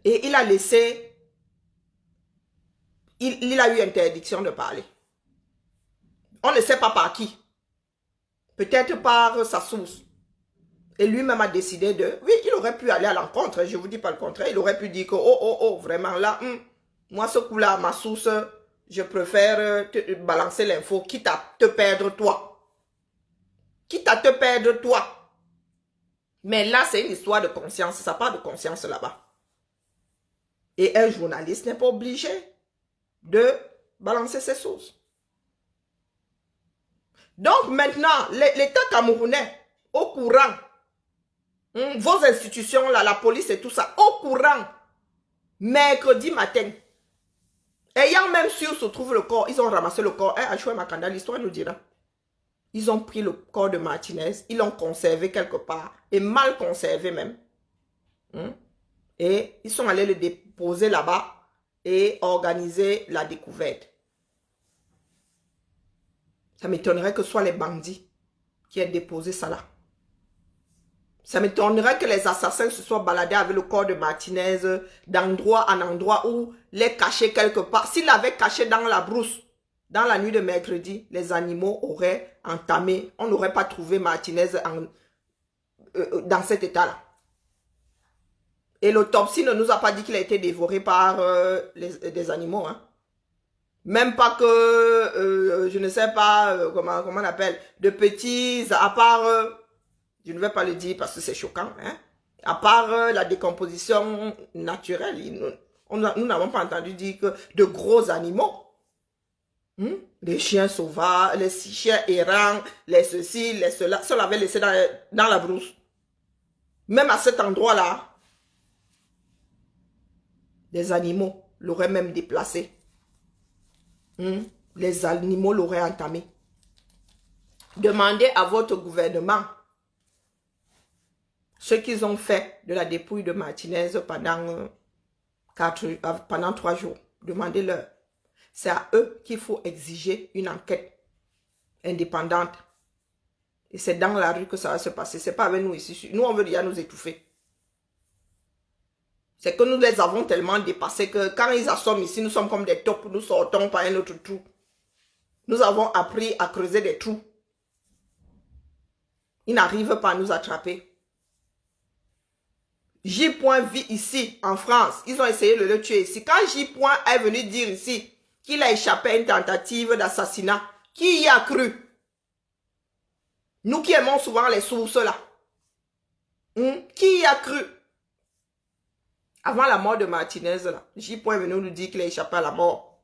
Et il a laissé... Il a eu interdiction de parler. On ne sait pas par qui. Peut-être par sa source. Et lui-même a décidé de... Oui, il aurait pu aller à l'encontre. Je ne vous dis pas le contraire. Il aurait pu dire que, vraiment là, moi ce coup-là, ma source, je préfère te balancer l'info, quitte à te perdre toi. Quitte à te perdre toi. Mais là, c'est une histoire de conscience. Ça part de conscience là-bas. Et un journaliste n'est pas obligé de balancer ses sources. Donc maintenant, l'État camerounais, au courant, vos institutions, là, la police et tout ça, au courant, mercredi matin, ayant même su où se trouve le corps, ils ont ramassé le corps. Achoué Makanda, l'histoire nous dira. Ils ont pris le corps de Martinez, ils l'ont conservé quelque part, et mal conservé même. Et ils sont allés le déposer là-bas et organiser la découverte. Ça m'étonnerait que ce soit les bandits qui aient déposé ça là. Ça m'étonnerait que les assassins se soient baladés avec le corps de Martinez d'endroit en endroit ou les cacher quelque part. S'ils l'avaient caché dans la brousse, dans la nuit de mercredi, les animaux auraient entamé. On n'aurait pas trouvé Martinez dans cet état-là. Et l'autopsie ne nous a pas dit qu'il a été dévoré par des animaux. Hein. Même pas que, je ne sais pas, comment on appelle, de petits, à part, je ne vais pas le dire parce que c'est choquant, hein, à part la décomposition naturelle, nous n'avons pas entendu dire que de gros animaux, les chiens sauvages, les chiens errants, les ceci, les cela, ça l'avait laissé dans la brousse. Même à cet endroit-là, des animaux l'auraient même déplacé. Les animaux l'auraient entamé. Demandez à votre gouvernement ce qu'ils ont fait de la dépouille de Martinez pendant 3 jours. Demandez-leur. C'est à eux qu'il faut exiger une enquête indépendante. Et c'est dans la rue que ça va se passer. Ce n'est pas avec nous ici. Nous, on veut déjà nous étouffer. C'est que nous les avons tellement dépassés que quand ils assomment ici, nous sommes comme des taupes, nous sortons par un autre trou. Nous avons appris à creuser des trous. Ils n'arrivent pas à nous attraper. J. vit ici, en France. Ils ont essayé de le tuer ici. Quand J. est venu dire ici qu'il a échappé à une tentative d'assassinat, qui y a cru? Nous qui aimons souvent les sources là. Qui y a cru? Avant la mort de Martinez, là, J. est venu nous dire qu'il a échappé à la mort.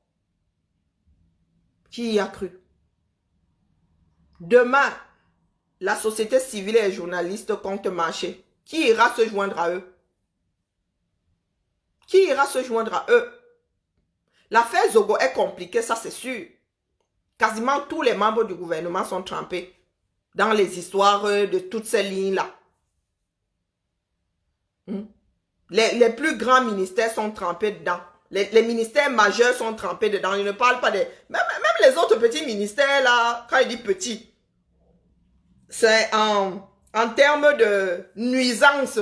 Qui y a cru? Demain, la société civile et les journalistes comptent marcher. Qui ira se joindre à eux? Qui ira se joindre à eux? L'affaire Zogo est compliquée, ça c'est sûr. Quasiment tous les membres du gouvernement sont trempés dans les histoires de toutes ces lignes-là. Les plus grands ministères sont trempés dedans. Les ministères majeurs sont trempés dedans. Je ne parle pas des... Même les autres petits ministères, là, quand il dit petit, c'est en termes de nuisance.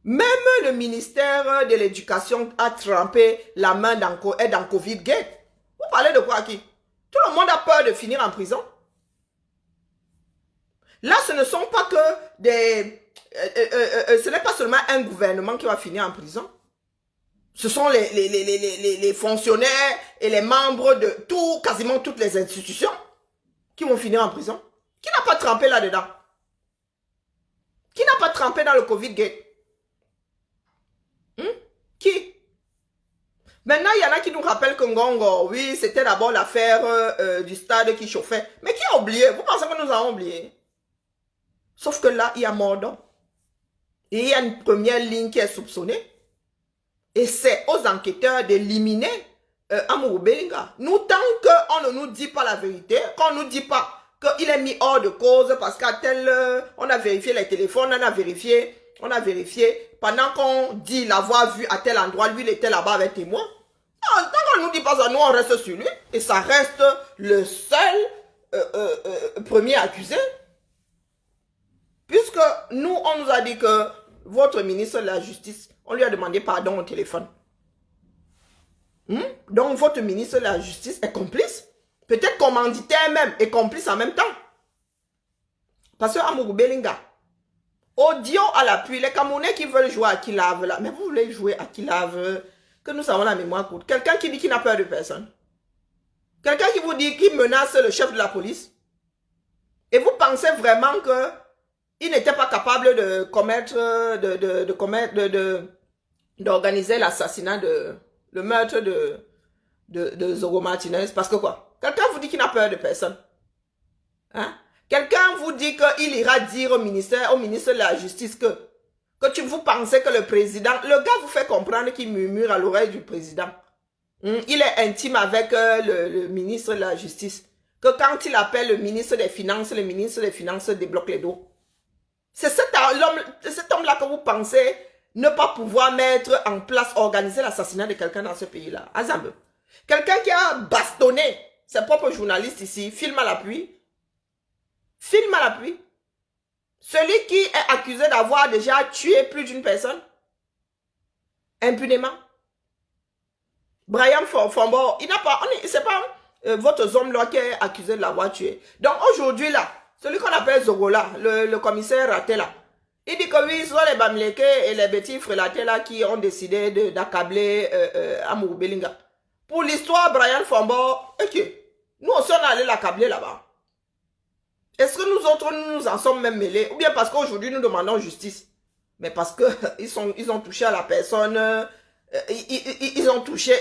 Même le ministère de l'Éducation a trempé la main dans Covid-Gate. Vous parlez de quoi qui? Tout le monde a peur de finir en prison. Là, ce ne sont pas que des... ce n'est pas seulement un gouvernement qui va finir en prison. Ce sont les fonctionnaires et les membres de quasiment toutes les institutions qui vont finir en prison. Qui n'a pas trempé là-dedans? Qui n'a pas trempé dans le Covid Gate? Qui? Maintenant, il y en a qui nous rappellent que Ngongo, oui, c'était d'abord l'affaire du stade qui chauffait. Mais qui a oublié? Vous pensez que nous avons oublié? Sauf que là, il y a Mordon. Et il y a une première ligne qui est soupçonnée. Et c'est aux enquêteurs d'éliminer Amourou Belinga. Nous, tant qu'on ne nous dit pas la vérité, qu'on ne nous dit pas qu'il est mis hors de cause parce qu'à tel... on a vérifié les téléphones, on a vérifié. Pendant qu'on dit l'avoir vu à tel endroit, lui, il était là-bas avec témoin. Tant qu'on ne nous dit pas ça, nous, on reste sur lui. Et ça reste le seul premier accusé. Puisque nous, on nous a dit que votre ministre de la Justice, on lui a demandé pardon au téléphone. Donc, votre ministre de la Justice est complice. Peut-être commanditaire même et complice en même temps. Parce que Amourou Belinga, audio à l'appui, les Camerounais qui veulent jouer à qui lave là. Mais vous voulez jouer à qui lave, que nous avons la mémoire courte. Quelqu'un qui dit qu'il n'a peur de personne. Quelqu'un qui vous dit qu'il menace le chef de la police. Et vous pensez vraiment que il n'était pas capable de commettre, d'organiser l'assassinat le meurtre de Zogo Martinez. Parce que quoi? Quelqu'un vous dit qu'il n'a peur de personne. Hein? Quelqu'un vous dit qu'il ira dire au ministre de la Justice que vous pensez que le président, le gars vous fait comprendre qu'il murmure à l'oreille du président. Il est intime avec le ministre de la Justice. Que quand il appelle le ministre des Finances débloque les dos. C'est cet homme-là que vous pensez ne pas pouvoir mettre en place, organiser l'assassinat de quelqu'un dans ce pays-là. Azambe. Quelqu'un qui a bastonné ses propres journalistes ici, film à l'appui. Film à l'appui. Celui qui est accusé d'avoir déjà tué plus d'une personne. Impunément. Brian Fombo, il n'a pas, c'est pas votre homme là qui est accusé de l'avoir tué. Donc aujourd'hui là, celui qu'on appelle Zogola, le commissaire Raté là, il dit que oui, ce sont les Bamileke et les petits frelatés là qui ont décidé d'accabler Amourou Belinga. Pour l'histoire, Brian Fombo, ok, nous aussi on est allé l'accabler là-bas. Est-ce que nous autres, nous en sommes même mêlés? Ou bien parce qu'aujourd'hui nous demandons justice? Mais parce que ils ont touché à la personne, ils ont touché,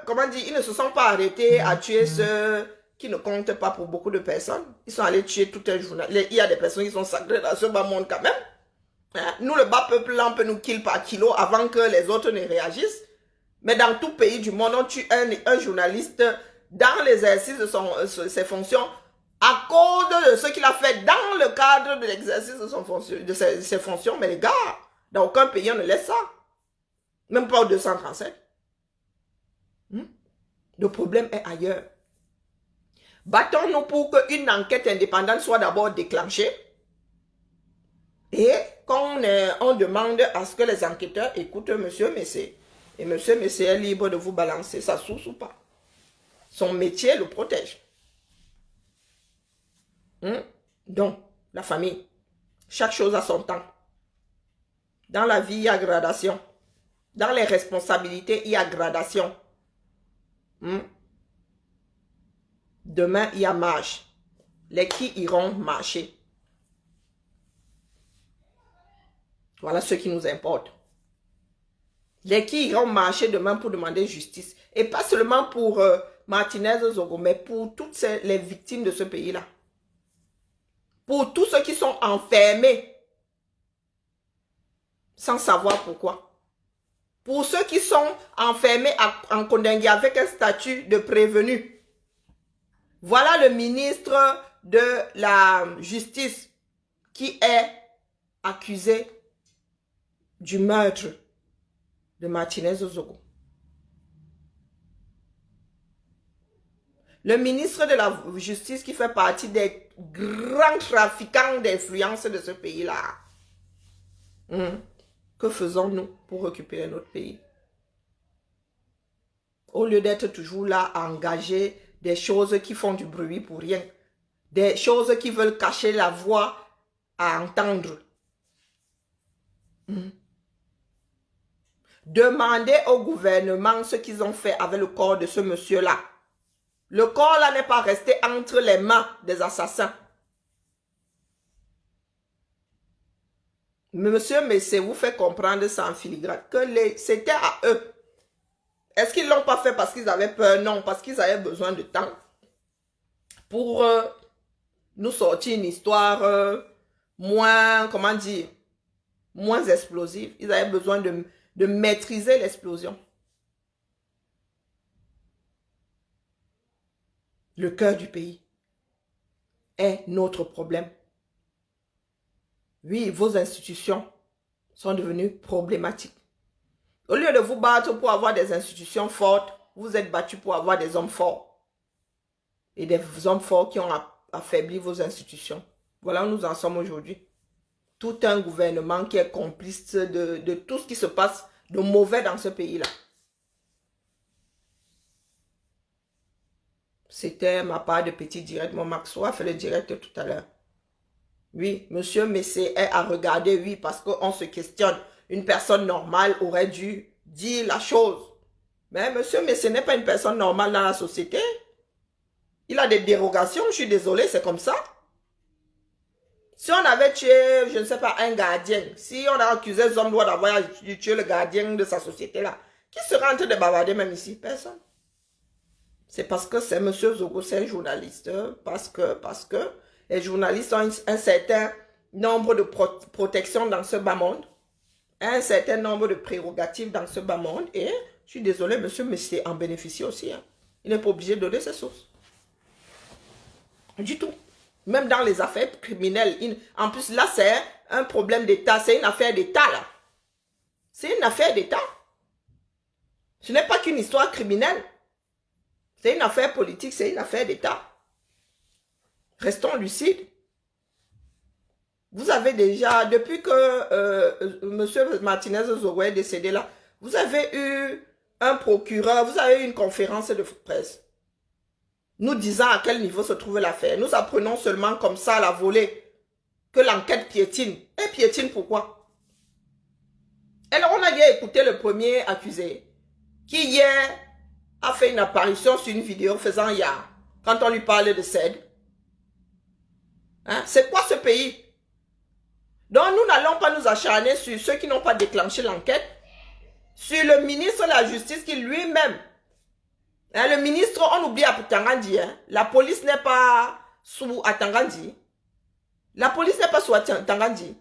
comment dire, ils ne se sont pas arrêtés à tuer ceux qui ne comptent pas pour beaucoup de personnes. Ils sont allés tuer tout un journal. Il y a des personnes qui sont sacrées dans ce bas monde quand même. Hein? Nous, le bas peuple, là, on peut nous kill par kilo avant que les autres ne réagissent. Mais dans tout pays du monde, on tue un journaliste dans l'exercice de ses fonctions à cause de ce qu'il a fait dans le cadre de l'exercice de ses fonctions. Mais les gars, dans aucun pays, on ne laisse ça. Même pas au 237. Le problème est ailleurs. Battons-nous pour qu'une enquête indépendante soit d'abord déclenchée. Et qu'on on demande à ce que les enquêteurs écoutent monsieur Messé. Et monsieur Messé est libre de vous balancer sa source ou pas. Son métier le protège. Donc, la famille, chaque chose a son temps. Dans la vie, il y a gradation. Dans les responsabilités, il y a gradation. Demain, il y a marche. Les qui iront marcher. Voilà ce qui nous importe. Les qui iront marcher demain pour demander justice. Et pas seulement pour Martinez Zogo, mais pour toutes les victimes de ce pays-là. Pour tous ceux qui sont enfermés sans savoir pourquoi. Pour ceux qui sont enfermés en Kondengui avec un statut de prévenu. Voilà le ministre de la Justice qui est accusé du meurtre de Martinez Zogo. Le ministre de la Justice qui fait partie des grands trafiquants d'influence de ce pays-là. Que faisons-nous pour récupérer notre pays? Au lieu d'être toujours là à engager des choses qui font du bruit pour rien. Des choses qui veulent cacher la voix à entendre. Demandez au gouvernement ce qu'ils ont fait avec le corps de ce monsieur-là. Le corps là n'est pas resté entre les mains des assassins. Monsieur Messé vous fait comprendre ça en filigrane, que c'était à eux. Est-ce qu'ils ne l'ont pas fait parce qu'ils avaient peur? Non, parce qu'ils avaient besoin de temps pour nous sortir une histoire moins, comment dire, moins explosive. Ils avaient besoin de maîtriser l'explosion. Le cœur du pays est notre problème. Oui, vos institutions sont devenues problématiques. Au lieu de vous battre pour avoir des institutions fortes, vous êtes battus pour avoir des hommes forts. Et des hommes forts qui ont affaibli vos institutions. Voilà où nous en sommes aujourd'hui. Tout un gouvernement qui est complice de tout ce qui se passe de mauvais dans ce pays-là. C'était ma part de petit direct. Mon Maxo a fait le direct tout à l'heure. Oui, monsieur Messé est à regarder, oui, parce qu'on se questionne. Une personne normale aurait dû dire la chose. Mais monsieur Messé n'est pas une personne normale dans la société. Il a des dérogations, je suis désolé, c'est comme ça. Si on avait tué, je ne sais pas, un gardien, si on a accusé les hommes droits d'avoir tué le gardien de sa société-là, qui serait en train de bavarder même ici? Personne. C'est parce que c'est monsieur Zogo, c'est un journaliste. Parce que les journalistes ont un certain nombre de protections dans ce bas monde. Un certain nombre de prérogatives dans ce bas monde. Et je suis désolé, monsieur Messé en bénéficie aussi. Hein. Il n'est pas obligé de donner ses sources. Du tout. Même dans les affaires criminelles. En plus, là, c'est un problème d'État. C'est une affaire d'État, là. C'est une affaire d'État. Ce n'est pas qu'une histoire criminelle. C'est une affaire politique, c'est une affaire d'État. Restons lucides. Vous avez déjà, depuis que M. Martinez-Zogo est décédé là, vous avez eu un procureur, vous avez eu une conférence de presse. Nous disant à quel niveau se trouve l'affaire. Nous apprenons seulement comme ça à la volée que l'enquête piétine. Et piétine pourquoi? Alors on a bien écouté le premier accusé qui hier a fait une apparition sur une vidéo faisant yard quand on lui parlait de CED. Hein? C'est quoi ce pays? Donc nous n'allons pas nous acharner sur ceux qui n'ont pas déclenché l'enquête, sur le ministre de la Justice qui lui-même, hein, le ministre, on oublie Atangandi, hein? La police n'est pas sous Atangandi. La police n'est pas sous Atangandi.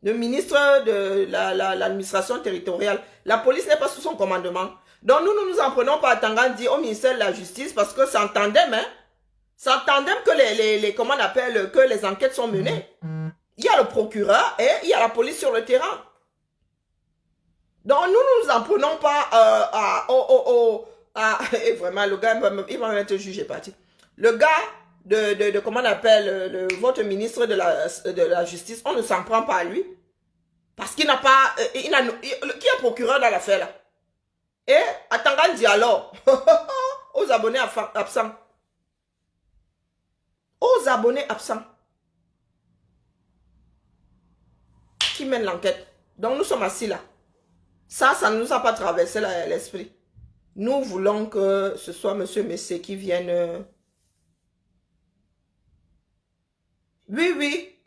Le ministre de l'administration territoriale, la police n'est pas sous son commandement. Donc nous nous en prenons pas Atangandi au ministère de la Justice parce que c'est en tandem, hein? C'est en tandem que comment on appelle, que les enquêtes sont menées. Il y a le procureur et il y a la police sur le terrain. Donc nous nous en prenons pas et vraiment le gars il va être jugé parti. Le gars de comment on appelle votre ministre de la Justice, on ne s'en prend pas à lui parce qu'il n'a pas qui est procureur dans l'affaire là. Et Atangandi alors aux abonnés absents. Aux abonnés absents. Qui mène l'enquête. Donc nous sommes assis là. Ça ne nous a pas traversé l'esprit. Nous voulons que ce soit M. Messé qui vienne. Oui, oui.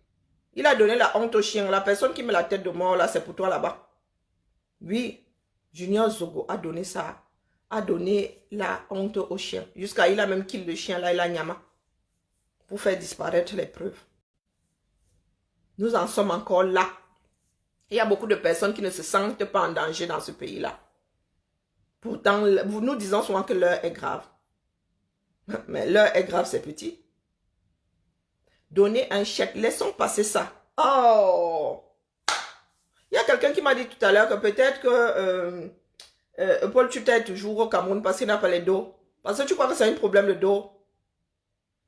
Il a donné la honte au chien. La personne qui met la tête de mort là, c'est pour toi là-bas. Oui. Junior Zogo a donné ça. A donné la honte au chien. Jusqu'à il a même kill le chien là, il a nyama. Pour faire disparaître les preuves. Nous en sommes encore là. Il y a beaucoup de personnes qui ne se sentent pas en danger dans ce pays-là. Pourtant, nous disons souvent que l'heure est grave. Mais l'heure est grave, c'est petit. Donner un chèque, laissons passer ça. Oh! Il y a quelqu'un qui m'a dit tout à l'heure que peut-être que Paul Tuta est toujours au Cameroun parce qu'il n'a pas les dos. Parce que tu crois que c'est un problème de dos.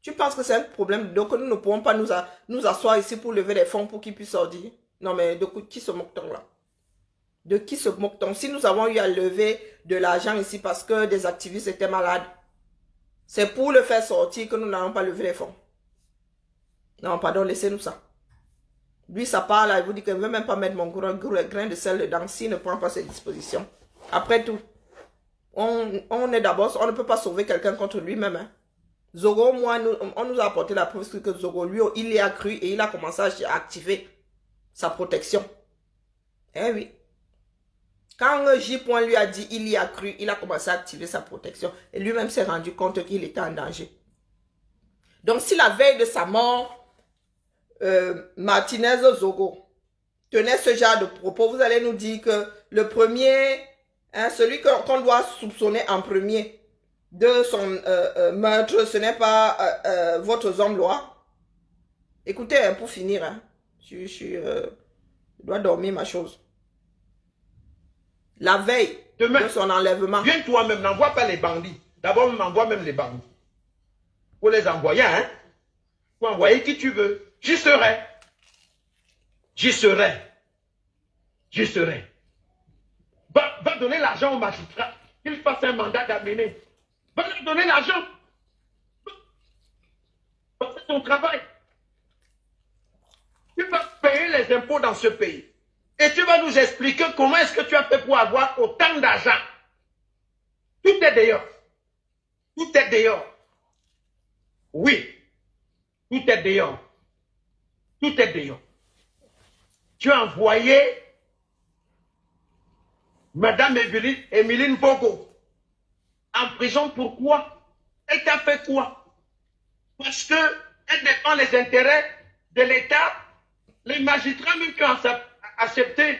Tu penses que c'est un problème de dos que nous ne pouvons pas nous asseoir ici pour lever des fonds pour qu'ils puissent sortir? Non mais de qui se moque-t-on là? De qui se moque-t-on? Si nous avons eu à lever de l'argent ici parce que des activistes étaient malades, c'est pour le faire sortir que nous n'allons pas lever les fonds. Non, pardon, laissez-nous ça. Lui, ça part là, il vous dit qu'il ne veut même pas mettre mon grain de sel dedans s'il ne prend pas ses dispositions. Après tout, on est d'abord, on ne peut pas sauver quelqu'un contre lui-même. Hein. Zogo, moi, on nous a apporté la preuve que Zogo, lui, il y a cru et il a commencé à activer sa protection. Eh oui. Quand J. lui a dit il y a cru, il a commencé à activer sa protection. Et lui-même s'est rendu compte qu'il était en danger. Donc, si la veille de sa mort, Martinez Zogo tenait ce genre de propos, vous allez nous dire que le premier, hein, celui qu'on doit soupçonner en premier de son meurtre, ce n'est pas votre homme loi. Écoutez, hein, pour finir, hein, je dois dormir ma chose. La veille de son enlèvement. Viens toi-même, n'envoie pas les bandits. D'abord, m'envoie même les bandits. Pour les envoyer, hein. Pour envoyer qui tu veux. J'y serai. J'y serai. J'y serai. Va donner l'argent au magistrat. Qu'il fasse un mandat d'amener. Va lui donner l'argent. C'est ton travail. Tu vas payer les impôts dans ce pays. Et tu vas nous expliquer comment est-ce que tu as fait pour avoir autant d'argent. Tout est dehors. Tout est dehors. Oui. Tout est dehors. Tout est dehors. Tu as envoyé Madame Emeline Bogo en prison. Pourquoi? Elle t'a fait quoi? Parce qu'elle défend les intérêts de l'État. Les magistrats même qui ont accepté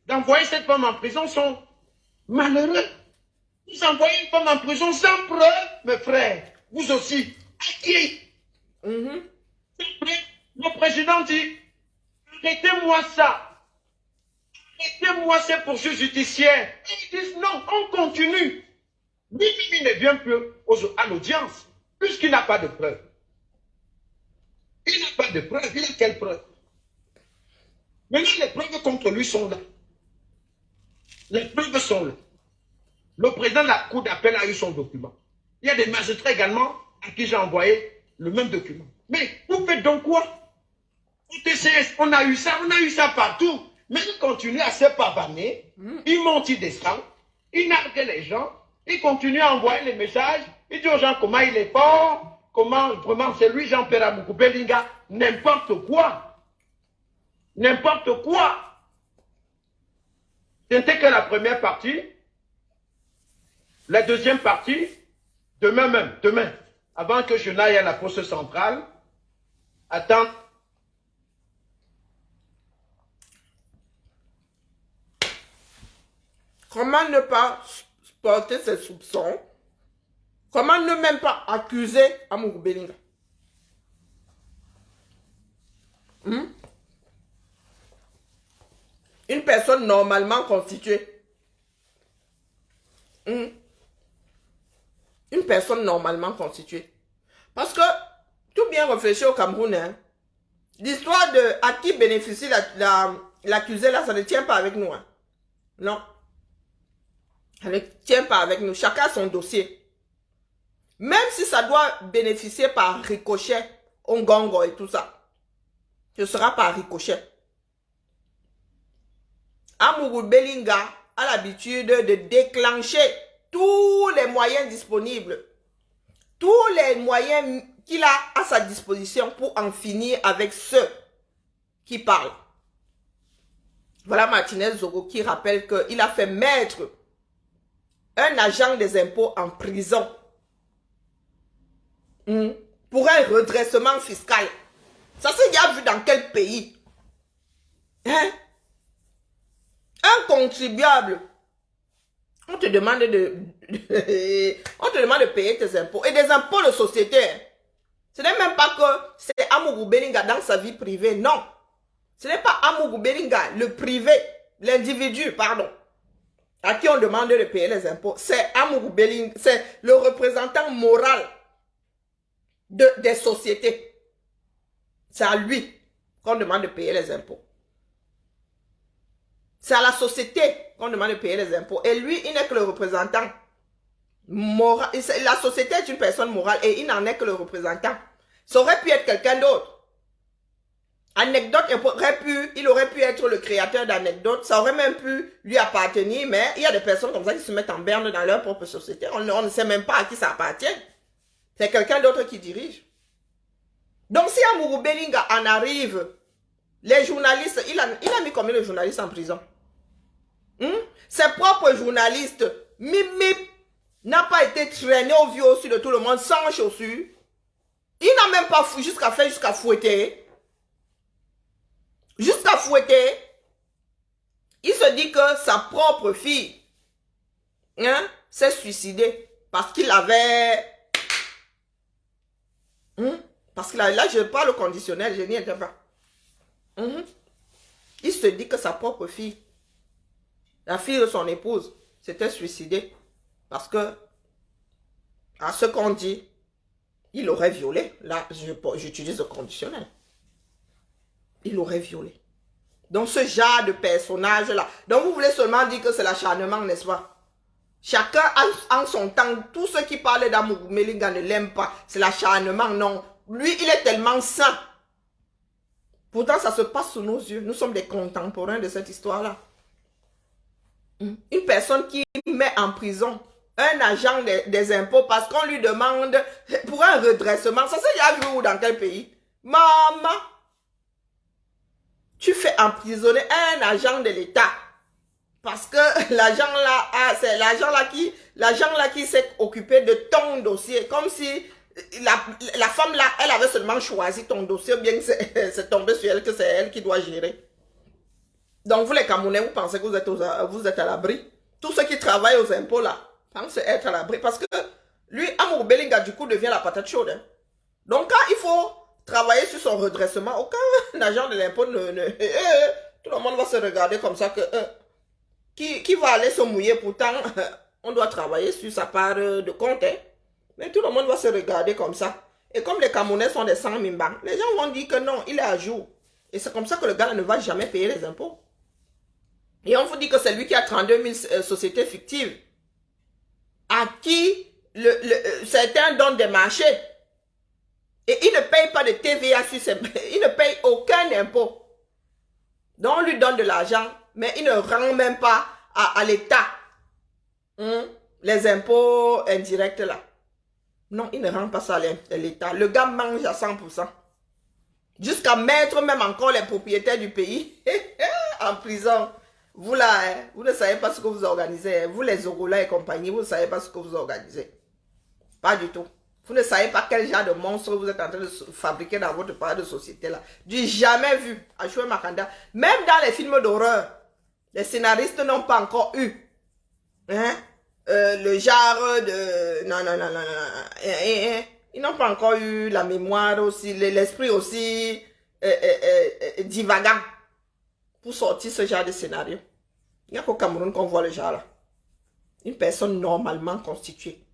d'envoyer cette femme en prison sont malheureux. Vous envoyez une femme en prison sans preuve, mes frères. Vous aussi. À qui? Le président dit, arrêtez-moi ça. Arrêtez-moi ces poursuites judiciaires. Et ils disent non, on continue. Lui, il ne vient plus à l'audience, puisqu'il n'a pas de preuve. Il n'a pas de preuve. Il a quelle preuve? Maintenant, les preuves contre lui sont là. Les preuves sont là. Le président de la cour d'appel a eu son document. Il y a des magistrats également à qui j'ai envoyé le même document. Mais vous faites donc quoi? Au TCS, on a eu ça partout. Mais il continue à se pavaner. Il monte, il descend. Il nargue les gens. Il continue à envoyer les messages. Il dit aux gens comment il est fort. Comment, vraiment, c'est lui, Jean-Pierre Moukoubelinga. N'importe quoi. N'importe quoi. C'était que la première partie. La deuxième partie, demain, avant que je n'aille à la poste centrale, attends. Comment ne pas porter ses soupçons? Comment ne même pas accuser Amourou Belinga? Une personne normalement constituée. Une personne normalement constituée. Parce que, tout bien réfléchi au Cameroun, hein, l'histoire de à qui bénéficie l'accusé là, ça ne tient pas avec nous. Hein. Non. Ça ne tient pas avec nous. Chacun a son dossier. Même si ça doit bénéficier par ricochet, Ongongo et tout ça, ce sera par ricochet. Amourou Belinga a l'habitude de déclencher tous les moyens disponibles, tous les moyens qu'il a à sa disposition pour en finir avec ceux qui parlent. Voilà Martinez Zogo qui rappelle qu'il a fait mettre un agent des impôts en prison pour un redressement fiscal. Ça s'est déjà vu dans quel pays? Hein? Un contribuable, on te demande de payer tes impôts. Et des impôts de société. Ce n'est même pas que c'est Amourou Belinga dans sa vie privée. Non. Ce n'est pas Amourou Belinga, le privé, l'individu, pardon, à qui on demande de payer les impôts. C'est Amourou Belinga, c'est le représentant moral des sociétés. C'est à lui qu'on demande de payer les impôts. C'est à la société qu'on demande de payer les impôts. Et lui, il n'est que le représentant moral. La société est une personne morale et il n'en est que le représentant. Ça aurait pu être quelqu'un d'autre. Anecdote, il aurait pu être le créateur d'Anecdote, ça aurait même pu lui appartenir, mais il y a des personnes comme ça qui se mettent en berne dans leur propre société. On ne sait même pas à qui ça appartient. C'est quelqu'un d'autre qui dirige. Donc si Amourou Belinga en arrive, les journalistes, il a mis combien de journalistes en prison? Ses propres journalistes, Mip n'a pas été traîné au vieux au-dessus de tout le monde sans chaussures. Il n'a même pas fouillé jusqu'à fouetter. Jusqu'à fouetter. Il se dit que sa propre fille s'est suicidée parce qu'il avait... Parce que là, je parle au conditionnel, je n'y étais pas. Il se dit que sa propre fille, la fille de son épouse, s'était suicidée parce que, à ce qu'on dit, il aurait violé. Là, j'utilise le conditionnel. Il aurait violé. Donc, ce genre de personnage-là. Donc, vous voulez seulement dire que c'est l'acharnement, n'est-ce pas? Chacun en son temps. Tous ceux qui parlent d'Amourou Belinga ne l'aiment pas. C'est l'acharnement, non. Lui, il est tellement sain. Pourtant, ça se passe sous nos yeux. Nous sommes des contemporains de cette histoire-là. Une personne qui met en prison un agent des impôts parce qu'on lui demande pour un redressement. Ça s'est déjà vu où, dans quel pays? Maman, tu fais emprisonner un agent de l'État parce que l'agent là, c'est l'agent là qui s'est occupé de ton dossier, comme si la femme là, elle avait seulement choisi ton dossier, bien que c'est tombé sur elle, que c'est elle qui doit gérer. Donc vous les Camerounais, vous pensez que vous êtes à l'abri? Tous ceux qui travaillent aux impôts là, pensent être à l'abri parce que lui, Amourou Belinga, du coup, devient la patate chaude. Hein. Donc quand il faut travailler sur son redressement, aucun agent de l'impôt tout le monde va se regarder comme ça que qui va aller se mouiller, pourtant on doit travailler sur sa part de compte. Hein. Mais tout le monde va se regarder comme ça. Et comme les Camerounais sont des sans mimbang, les gens vont dire que non, il est à jour. Et c'est comme ça que le gars ne va jamais payer les impôts. Et on vous dit que c'est lui qui a 32 000 sociétés fictives à qui certains donnent des marchés. Et il ne paye pas de TVA sur ses... Il ne paye aucun impôt. Donc on lui donne de l'argent, mais il ne rend même pas à l'État les impôts indirects là. Non, il ne rend pas ça à l'État. Le gars mange à 100%. Jusqu'à mettre même encore les propriétaires du pays en prison. Vous là, vous ne savez pas ce que vous organisez. Vous les Orola et compagnie, vous ne savez pas ce que vous organisez. Pas du tout. Vous ne savez pas quel genre de monstre vous êtes en train de fabriquer dans votre part de société là. Du jamais vu. Achoué Makanda. Même dans les films d'horreur, les scénaristes n'ont pas encore eu le genre de... Non. Ils n'ont pas encore eu la mémoire aussi, l'esprit aussi divagant pour sortir ce genre de scénario. Il n'y a qu'au Cameroun qu'on voit le genre là. Une personne normalement constituée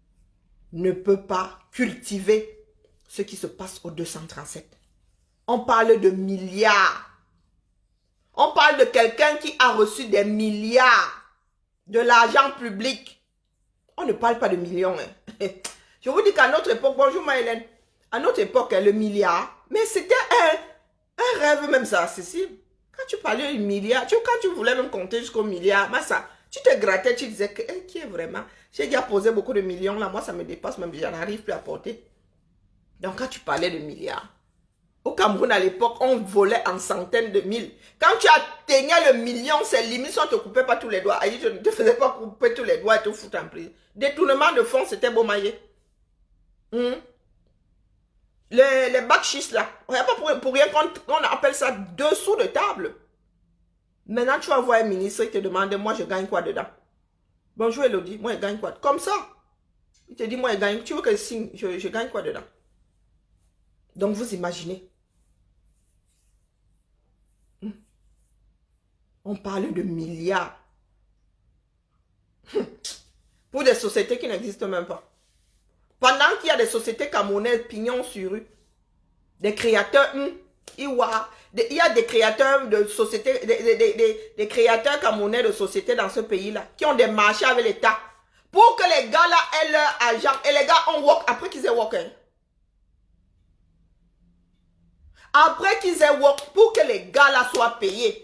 ne peut pas cultiver ce qui se passe au 237. On parle de milliards. On parle de quelqu'un qui a reçu des milliards de l'argent public. On ne parle pas de millions. Hein. Je vous dis qu'à notre époque, bonjour Maëlène, à notre époque, le milliard, mais c'était un rêve même ça accessible. Quand tu parlais de milliard, quand tu voulais même compter jusqu'au milliard, ça, tu te grattais, tu disais que qui est vraiment. J'ai déjà posé beaucoup de millions là, moi ça me dépasse même, j'en arrive plus à porter. Donc quand tu parlais de milliards, au Cameroun à l'époque, on volait en centaines de mille. Quand tu atteignais le million, c'est limite si on ne te coupait pas tous les doigts. Aïe, je ne te faisais pas couper tous les doigts et te foutre en prison. Détournement de fonds, c'était beau maillé. Les bakchis là, pour rien qu'on appelle ça dessous de table. Maintenant, tu vas voir un ministre, il te demande, moi je gagne quoi dedans? Bonjour Elodie, moi je gagne quoi? Comme ça. Il te dit, moi je gagne, tu veux que je signe, je gagne quoi dedans? Donc vous imaginez. On parle de milliards. Pour des sociétés qui n'existent même pas. Pendant qu'il y a des sociétés camerounaises pignon sur rue, des créateurs, il y a des créateurs de sociétés, des créateurs camerounais de sociétés dans ce pays-là, qui ont des marchés avec l'État, pour que les gars là aient leur argent, et les gars ont work, après qu'ils aient work. Après qu'ils aient work, pour que les gars là soient payés.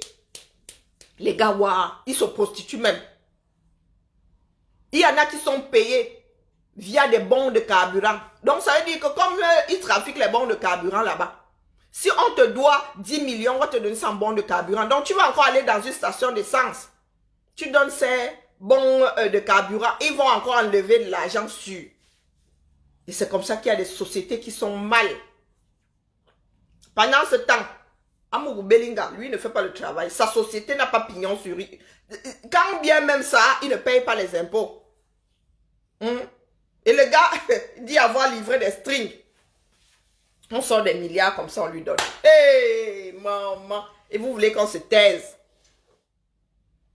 Les gars, waouh, ils se prostituent même. Il y en a qui sont payés via des bons de carburant. Donc, ça veut dire que comme ils trafiquent les bons de carburant là-bas, si on te doit 10 millions, on va te donner 100 bons de carburant. Donc, tu vas encore aller dans une station d'essence. Tu donnes ces bons de carburant. Ils vont encore enlever de l'argent sur. Et c'est comme ça qu'il y a des sociétés qui sont mal. Pendant ce temps, Amourou Belinga, lui, ne fait pas le travail. Sa société n'a pas pignon sur lui. Quand bien même ça, il ne paye pas les impôts. Et le gars dit avoir livré des strings. On sort des milliards comme ça, on lui donne. Hé, maman. Et vous voulez qu'on se taise?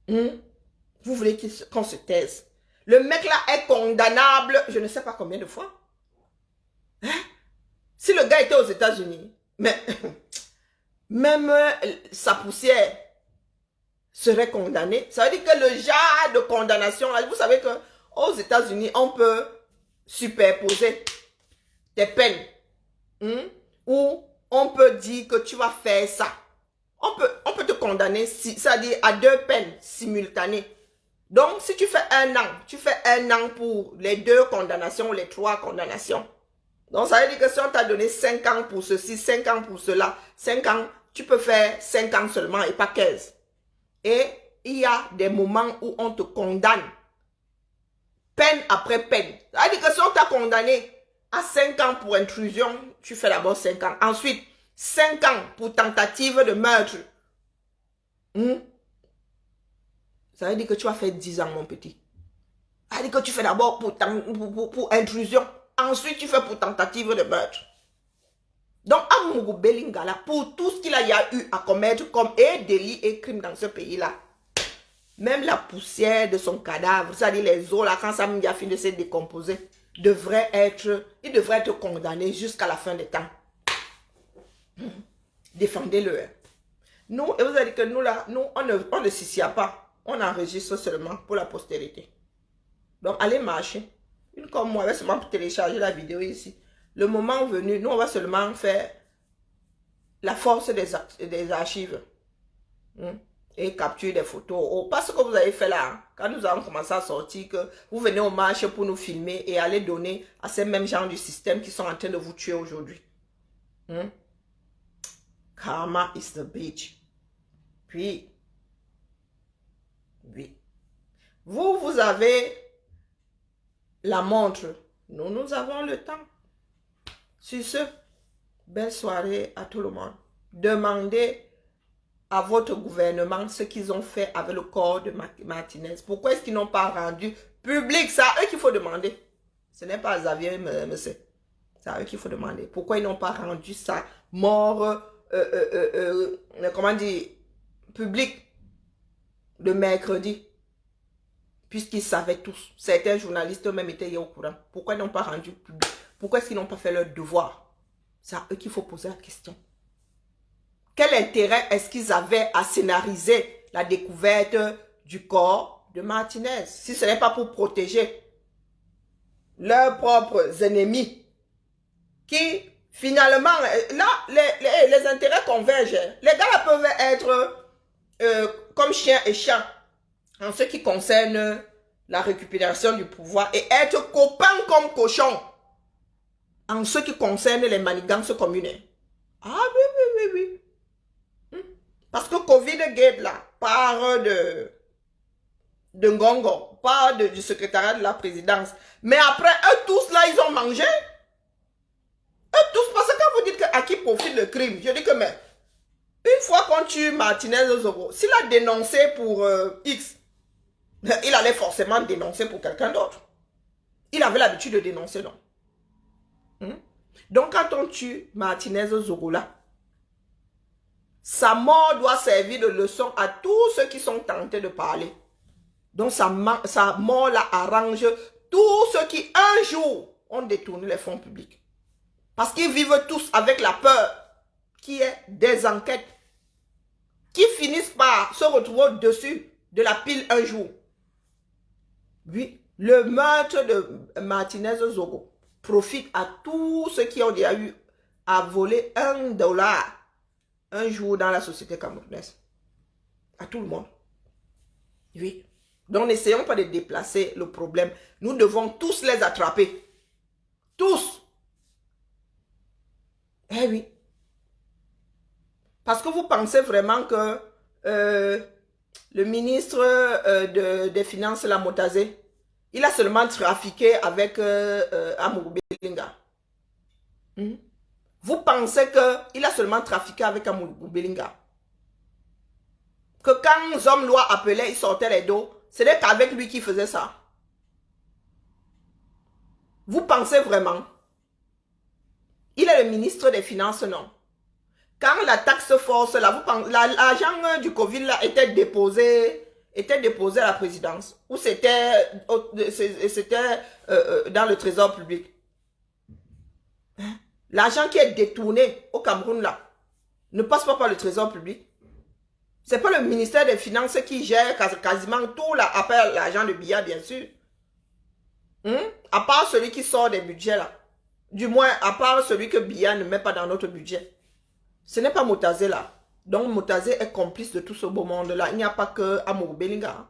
Vous voulez qu'on se taise? Le mec là est condamnable, je ne sais pas combien de fois. Hein? Si le gars était aux États-Unis, mais même sa poussière serait condamnée. Ça veut dire que le genre de condamnation, vous savez que aux États-Unis, on peut superposer des peines. Ou on peut dire que tu vas faire ça. On peut te condamner, c'est-à-dire à 2 peines simultanées. Donc, si tu fais 1 an, tu fais 1 an pour les 2 condamnations ou les 3 condamnations. Donc, ça veut dire que si on t'a donné 5 ans pour ceci, 5 ans pour cela, 5 ans, tu peux faire 5 ans seulement et pas 15. Et il y a des moments où on te condamne. Peine après peine. Ça veut dire que si on t'a condamné à 5 ans pour intrusion, tu fais d'abord 5 ans. Ensuite, 5 ans pour tentative de meurtre. Ça veut dire que tu vas faire 10 ans, mon petit. Ça veut dire que tu fais d'abord pour intrusion. Ensuite, tu fais pour tentative de meurtre. Donc, Amourou Belingala, pour tout ce qu'il y a eu à commettre comme délit et crime dans ce pays-là, même la poussière de son cadavre, c'est-à-dire les os, là, quand ça a fini de se décomposer, il devrait être condamné jusqu'à la fin des temps. Défendez-le. Nous, et vous avez dit que nous, là, nous, on ne s'y pas. On enregistre seulement pour la postérité. Donc, allez marcher. Une comme moi, elle va seulement télécharger la vidéo ici. Le moment venu, nous, on va seulement faire la force des archives. Et capturer des photos. Oh, pas ce que vous avez fait là. Quand nous avons commencé à sortir, que vous venez au marché pour nous filmer et aller donner à ces mêmes gens du système qui sont en train de vous tuer aujourd'hui. Karma is the bitch. Puis, oui. Vous avez la montre. Nous avons le temps. Sur ce, belle soirée à tout le monde. Demandez à votre gouvernement ce qu'ils ont fait avec le corps de Martinez. Pourquoi est-ce qu'ils n'ont pas rendu public? C'est à eux qu'il faut demander. Ce n'est pas à Xavier, monsieur. C'est à eux qu'il faut demander. Pourquoi ils n'ont pas rendu ça mort, comment dire, public le mercredi? Puisqu'ils savaient tous. Certains journalistes eux-mêmes étaient au courant. Pourquoi ils n'ont pas rendu public? Pourquoi est-ce qu'ils n'ont pas fait leur devoir? C'est à eux qu'il faut poser la question. Quel intérêt est-ce qu'ils avaient à scénariser la découverte du corps de Martinez? Si ce n'est pas pour protéger leurs propres ennemis qui, finalement, là, les intérêts convergent. Les gars là peuvent être comme chien et chat en ce qui concerne la récupération du pouvoir et être copains comme cochons en ce qui concerne les manigances communautaires. Ah oui. Parce que Covid Gate là, part de Ngongo, part du secrétariat de la présidence. Mais après, eux tous là, ils ont mangé. Eux tous, parce que quand vous dites à qui profite le crime, je dis que mais, une fois qu'on tue Martinez Zogo, s'il a dénoncé pour X, il allait forcément dénoncer pour quelqu'un d'autre. Il avait l'habitude de dénoncer, non? Donc quand on tue Martinez Zogo là, sa mort doit servir de leçon à tous ceux qui sont tentés de parler. Donc sa mort là arrange tous ceux qui un jour ont détourné les fonds publics. Parce qu'ils vivent tous avec la peur qui est des enquêtes qui finissent par se retrouver au-dessus de la pile un jour. Oui, le meurtre de Martinez Zogo profite à tous ceux qui ont déjà eu à voler $1 un jour dans la société camerounaise. À tout le monde. Oui. Donc, n'essayons pas de déplacer le problème. Nous devons tous les attraper. Tous. Eh oui. Parce que vous pensez vraiment que le ministre des Finances, la Motazé, il a seulement trafiqué avec Amourou Belinga. Vous pensez qu'il a seulement trafiqué avec Amourou Belinga? Que quand Zom Loi appelait, il sortait les dos, c'était qu'avec lui qui faisait ça. Vous pensez vraiment? Il est le ministre des Finances, non? Quand la taxe force, l'argent du Covid là, était déposé à la présidence. Ou c'était dans le trésor public. Hein? L'argent qui est détourné au Cameroun là, ne passe pas par le trésor public. C'est pas le ministère des Finances qui gère quasiment tout là, à part l'argent de Biya, bien sûr. À part celui qui sort des budgets là. Du moins, à part celui que Biya ne met pas dans notre budget. Ce n'est pas Motazé là. Donc Motazé est complice de tout ce beau monde là. Il n'y a pas que Amourou Belinga.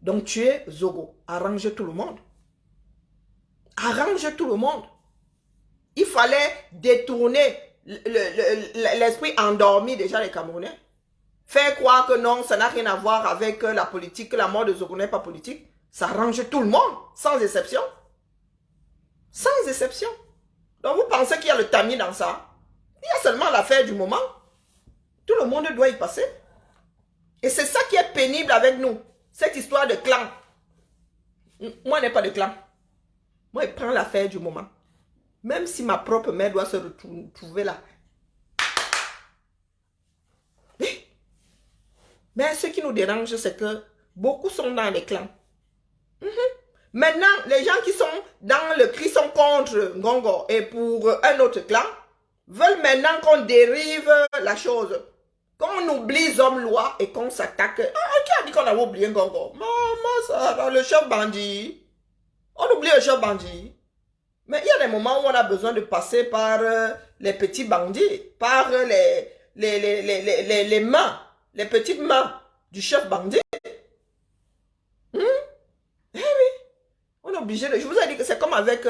Donc tu es Zogo. Arrange tout le monde. Arrange tout le monde. Il fallait détourner l'esprit endormi déjà des Camerounais. Faire croire que non, ça n'a rien à voir avec la politique, que la mort de Zogo n'est pas politique. Ça arrange tout le monde, sans exception. Sans exception. Donc vous pensez qu'il y a le tamis dans ça? Il y a seulement l'affaire du moment. Tout le monde doit y passer. Et c'est ça qui est pénible avec nous. Cette histoire de clan. Moi, je n'ai pas de clan. Moi, je prends l'affaire du moment. Même si ma propre mère doit se retrouver là. Mais ce qui nous dérange, c'est que beaucoup sont dans les clans. Maintenant, les gens qui sont dans le cri sont contre Ngongo et pour un autre clan, veulent maintenant qu'on dérive la chose. Qu'on oublie Zom Loi et qu'on s'attaque. Qui a dit qu'on avait oublié Ngongo? Maman, ça, le chef bandit. On oublie le chef bandit. Mais il y a des moments où on a besoin de passer par les petits bandits, par les mains, les petites mains du chef bandit. Eh oui. On est obligé de... Je vous ai dit que c'est comme avec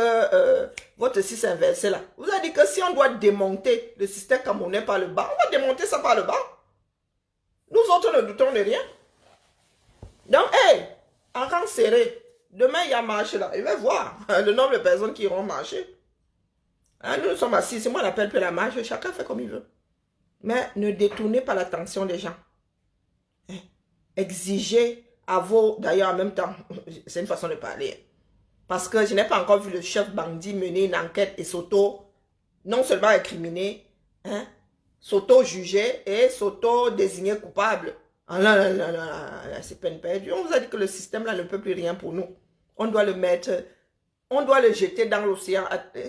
votre système inversé là. Je vous ai dit que si on doit démonter le système camerounais par le bas, on va démonter ça par le bas. Nous autres ne doutons de rien. Donc, en rang serré, demain il y a marche là. Je vais voir le nombre de personnes qui iront marcher. Hein, nous sommes assis, c'est moi qui appelle la marche, chacun fait comme il veut. Mais ne détournez pas l'attention des gens. Exigez à vos... D'ailleurs, en même temps, c'est une façon de parler. Parce que je n'ai pas encore vu le chef bandit mener une enquête et non seulement incriminer, s'auto-juger et s'auto-désigner coupable. Ah là, c'est peine perdue. On vous a dit que le système là ne peut plus rien pour nous. On doit le mettre, on doit le jeter dans l'océan.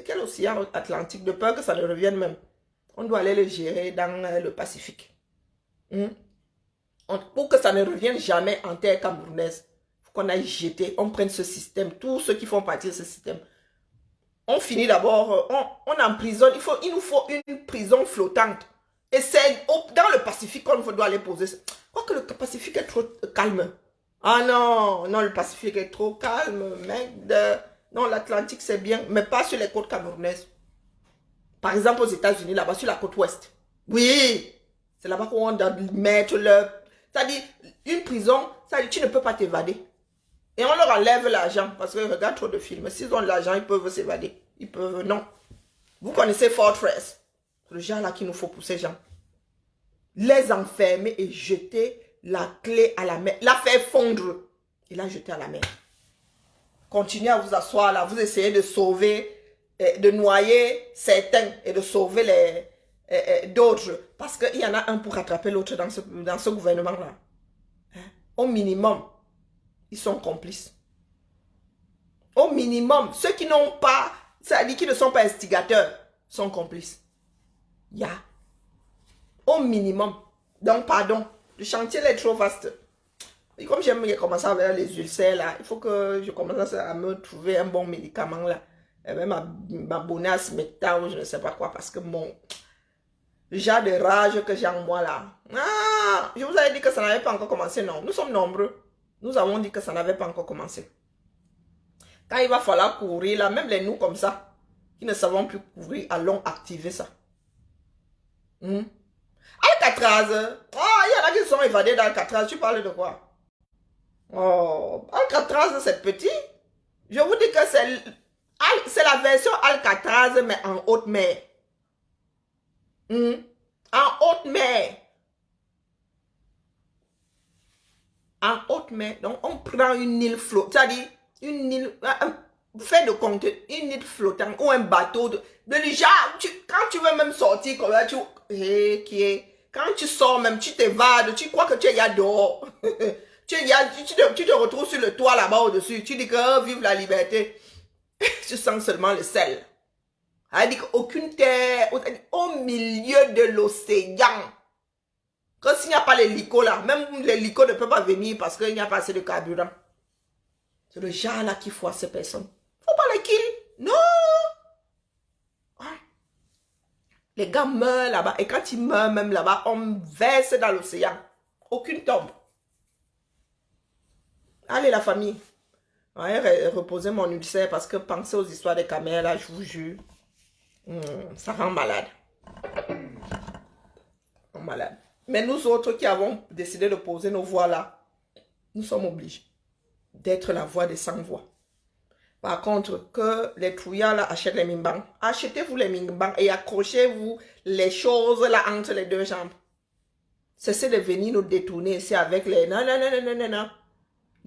Quel océan Atlantique? De peur que ça ne revienne même. On doit aller le gérer dans le Pacifique. Pour que ça ne revienne jamais en terre camerounaise. Qu'on aille jeter, on prenne ce système, tous ceux qui font partie de ce système. On finit d'abord, on emprisonne, il nous faut une prison flottante. Et c'est dans le Pacifique qu'on doit aller poser. Quoique le Pacifique est trop calme. Ah non, non, le Pacifique est trop calme, mec. Non, l'Atlantique c'est bien, mais pas sur les côtes camerounaises. Par exemple aux États-Unis, là-bas sur la côte ouest. Oui, c'est là-bas qu'on doit mettre le... C'est-à-dire, une prison, c'est-à-dire tu ne peux pas t'évader. Et on leur enlève l'argent parce qu'ils regardent trop de films. S'ils ont de l'argent, ils peuvent s'évader. Ils peuvent, non. Vous connaissez Fortress. C'est le genre là qu'il nous faut pour ces gens. Les enfermer et jeter la clé à la mer. La faire fondre et la jeter à la mer. Continuez à vous asseoir là. Vous essayez de sauver, de noyer certains et de sauver d'autres. Parce qu'il y en a un pour rattraper l'autre dans ce gouvernement-là. Au minimum. Ils sont complices. Au minimum, ceux qui n'ont pas, c'est-à-dire qui ne sont pas instigateurs, sont complices. Au minimum. Donc, pardon, le chantier est trop vaste. Et comme j'aime commencer avec les ulcères là, il faut que je commence à me trouver un bon médicament là. Et même m'abonner à Smecta ou je ne sais pas quoi, parce que Le genre de rage que j'ai en moi là. Ah, je vous avais dit que ça n'avait pas encore commencé, non. Nous sommes nombreux. Nous avons dit que ça n'avait pas encore commencé. Quand il va falloir courir là, même les nous comme ça, qui ne savons plus courir, allons activer ça. Alcatraz. Oh, il y en a qui sont évadés d'Alcatraz. Tu parles de quoi? Oh, Alcatraz, c'est petit. Je vous dis que c'est la version Alcatraz, mais en haute mer. En haute mer. En haute mer. Donc, on prend une île flottante. C'est-à-dire, une île... fait de compte, une île flottante ou un bateau de genre, quand tu veux même sortir comme ça, quand tu sors même, tu t'évades, tu crois que tu es là dehors. tu te retrouves sur le toit là-bas au-dessus. Tu dis que vive la liberté. Tu sens seulement le sel. Elle dit qu'aucune terre, au milieu de l'océan. Que s'il n'y a pas l'hélico là, même l'hélico ne peut pas venir parce qu'il n'y a pas assez de carburant. C'est le genre là qu'il faut à ces personnes. Faut pas les kill. Non. Les gars meurent là-bas. Et quand ils meurent même là-bas, on verse dans l'océan. Aucune tombe. Allez la famille. Ouais, reposer mon ulcère parce que penser aux histoires des caméras là, je vous jure. Ça rend malade. Malade. Mais nous autres qui avons décidé de poser nos voix là, nous sommes obligés d'être la voix des sans-voix. Par contre, que les trouillards là achètent les mingbangs, achetez-vous les mingbangs et accrochez-vous les choses là entre les deux jambes. Cessez de venir nous détourner ici avec les non.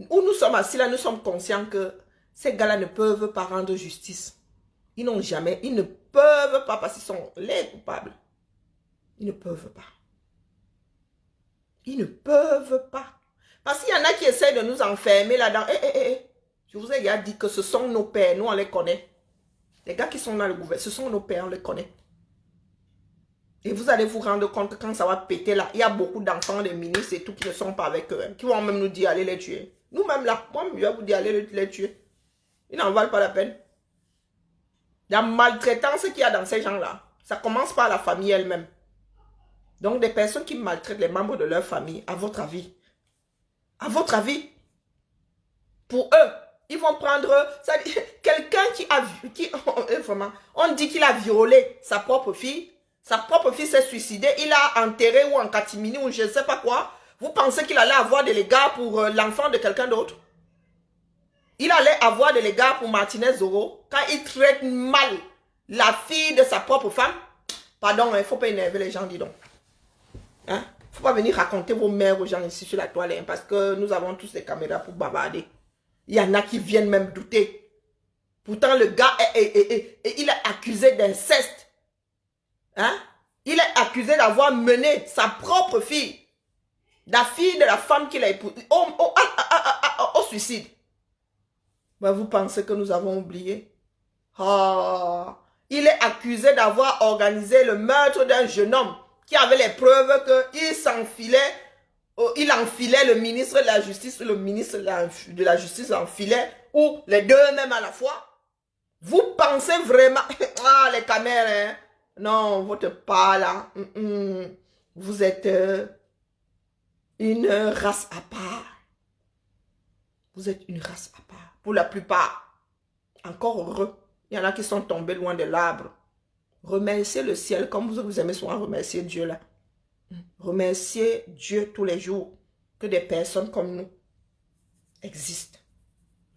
Où nous sommes assis là, nous sommes conscients que ces gars-là ne peuvent pas rendre justice. Ils n'ont jamais, ils ne peuvent pas parce qu'ils sont les coupables. Ils ne peuvent pas. Ils ne peuvent pas. Parce qu'il y en a qui essayent de nous enfermer là-dedans. Je vous ai déjà dit que ce sont nos pères, nous on les connaît. Les gars qui sont dans le gouvernement, ce sont nos pères, on les connaît. Et vous allez vous rendre compte que quand ça va péter là, il y a beaucoup d'enfants, de ministres et tout qui ne sont pas avec eux. Qui vont même nous dire allez les tuer. Nous-mêmes là, moi je vais vous dire allez les tuer. Ils n'en valent pas la peine. La maltraitance qu'il y a dans ces gens-là, ça commence par la famille elle-même. Donc des personnes qui maltraitent les membres de leur famille, à votre avis, pour eux, ils vont prendre, quelqu'un vraiment, on dit qu'il a violé sa propre fille s'est suicidée, il a enterré ou en catimini ou je ne sais pas quoi. Vous pensez qu'il allait avoir des légards pour l'enfant de quelqu'un d'autre? Il allait avoir des légards pour Martinez Zoro quand il traite mal la fille de sa propre femme? Pardon, il ne faut pas énerver les gens, dis donc. Il ne faut pas venir raconter vos mères aux gens ici sur la toilette parce que nous avons tous des caméras pour bavarder. Il y en a qui viennent même douter. Pourtant, le gars, il est accusé d'inceste. Il est accusé d'avoir mené sa propre fille, la fille de la femme qu'il a épousée, au suicide. Mais vous pensez que nous avons oublié? Il est accusé d'avoir organisé le meurtre d'un jeune homme qui avait les preuves qu'il enfilait le ministre de la Justice, le ministre de la Justice l'enfilait, ou les deux même à la fois. Vous pensez vraiment... les caméras, non, votre pas là. Vous êtes une race à part. Vous êtes une race à part. Pour la plupart. Encore heureux. Il y en a qui sont tombés loin de l'arbre. Remerciez le ciel comme vous aimez souvent remercier Dieu là. Remerciez Dieu tous les jours que des personnes comme nous existent.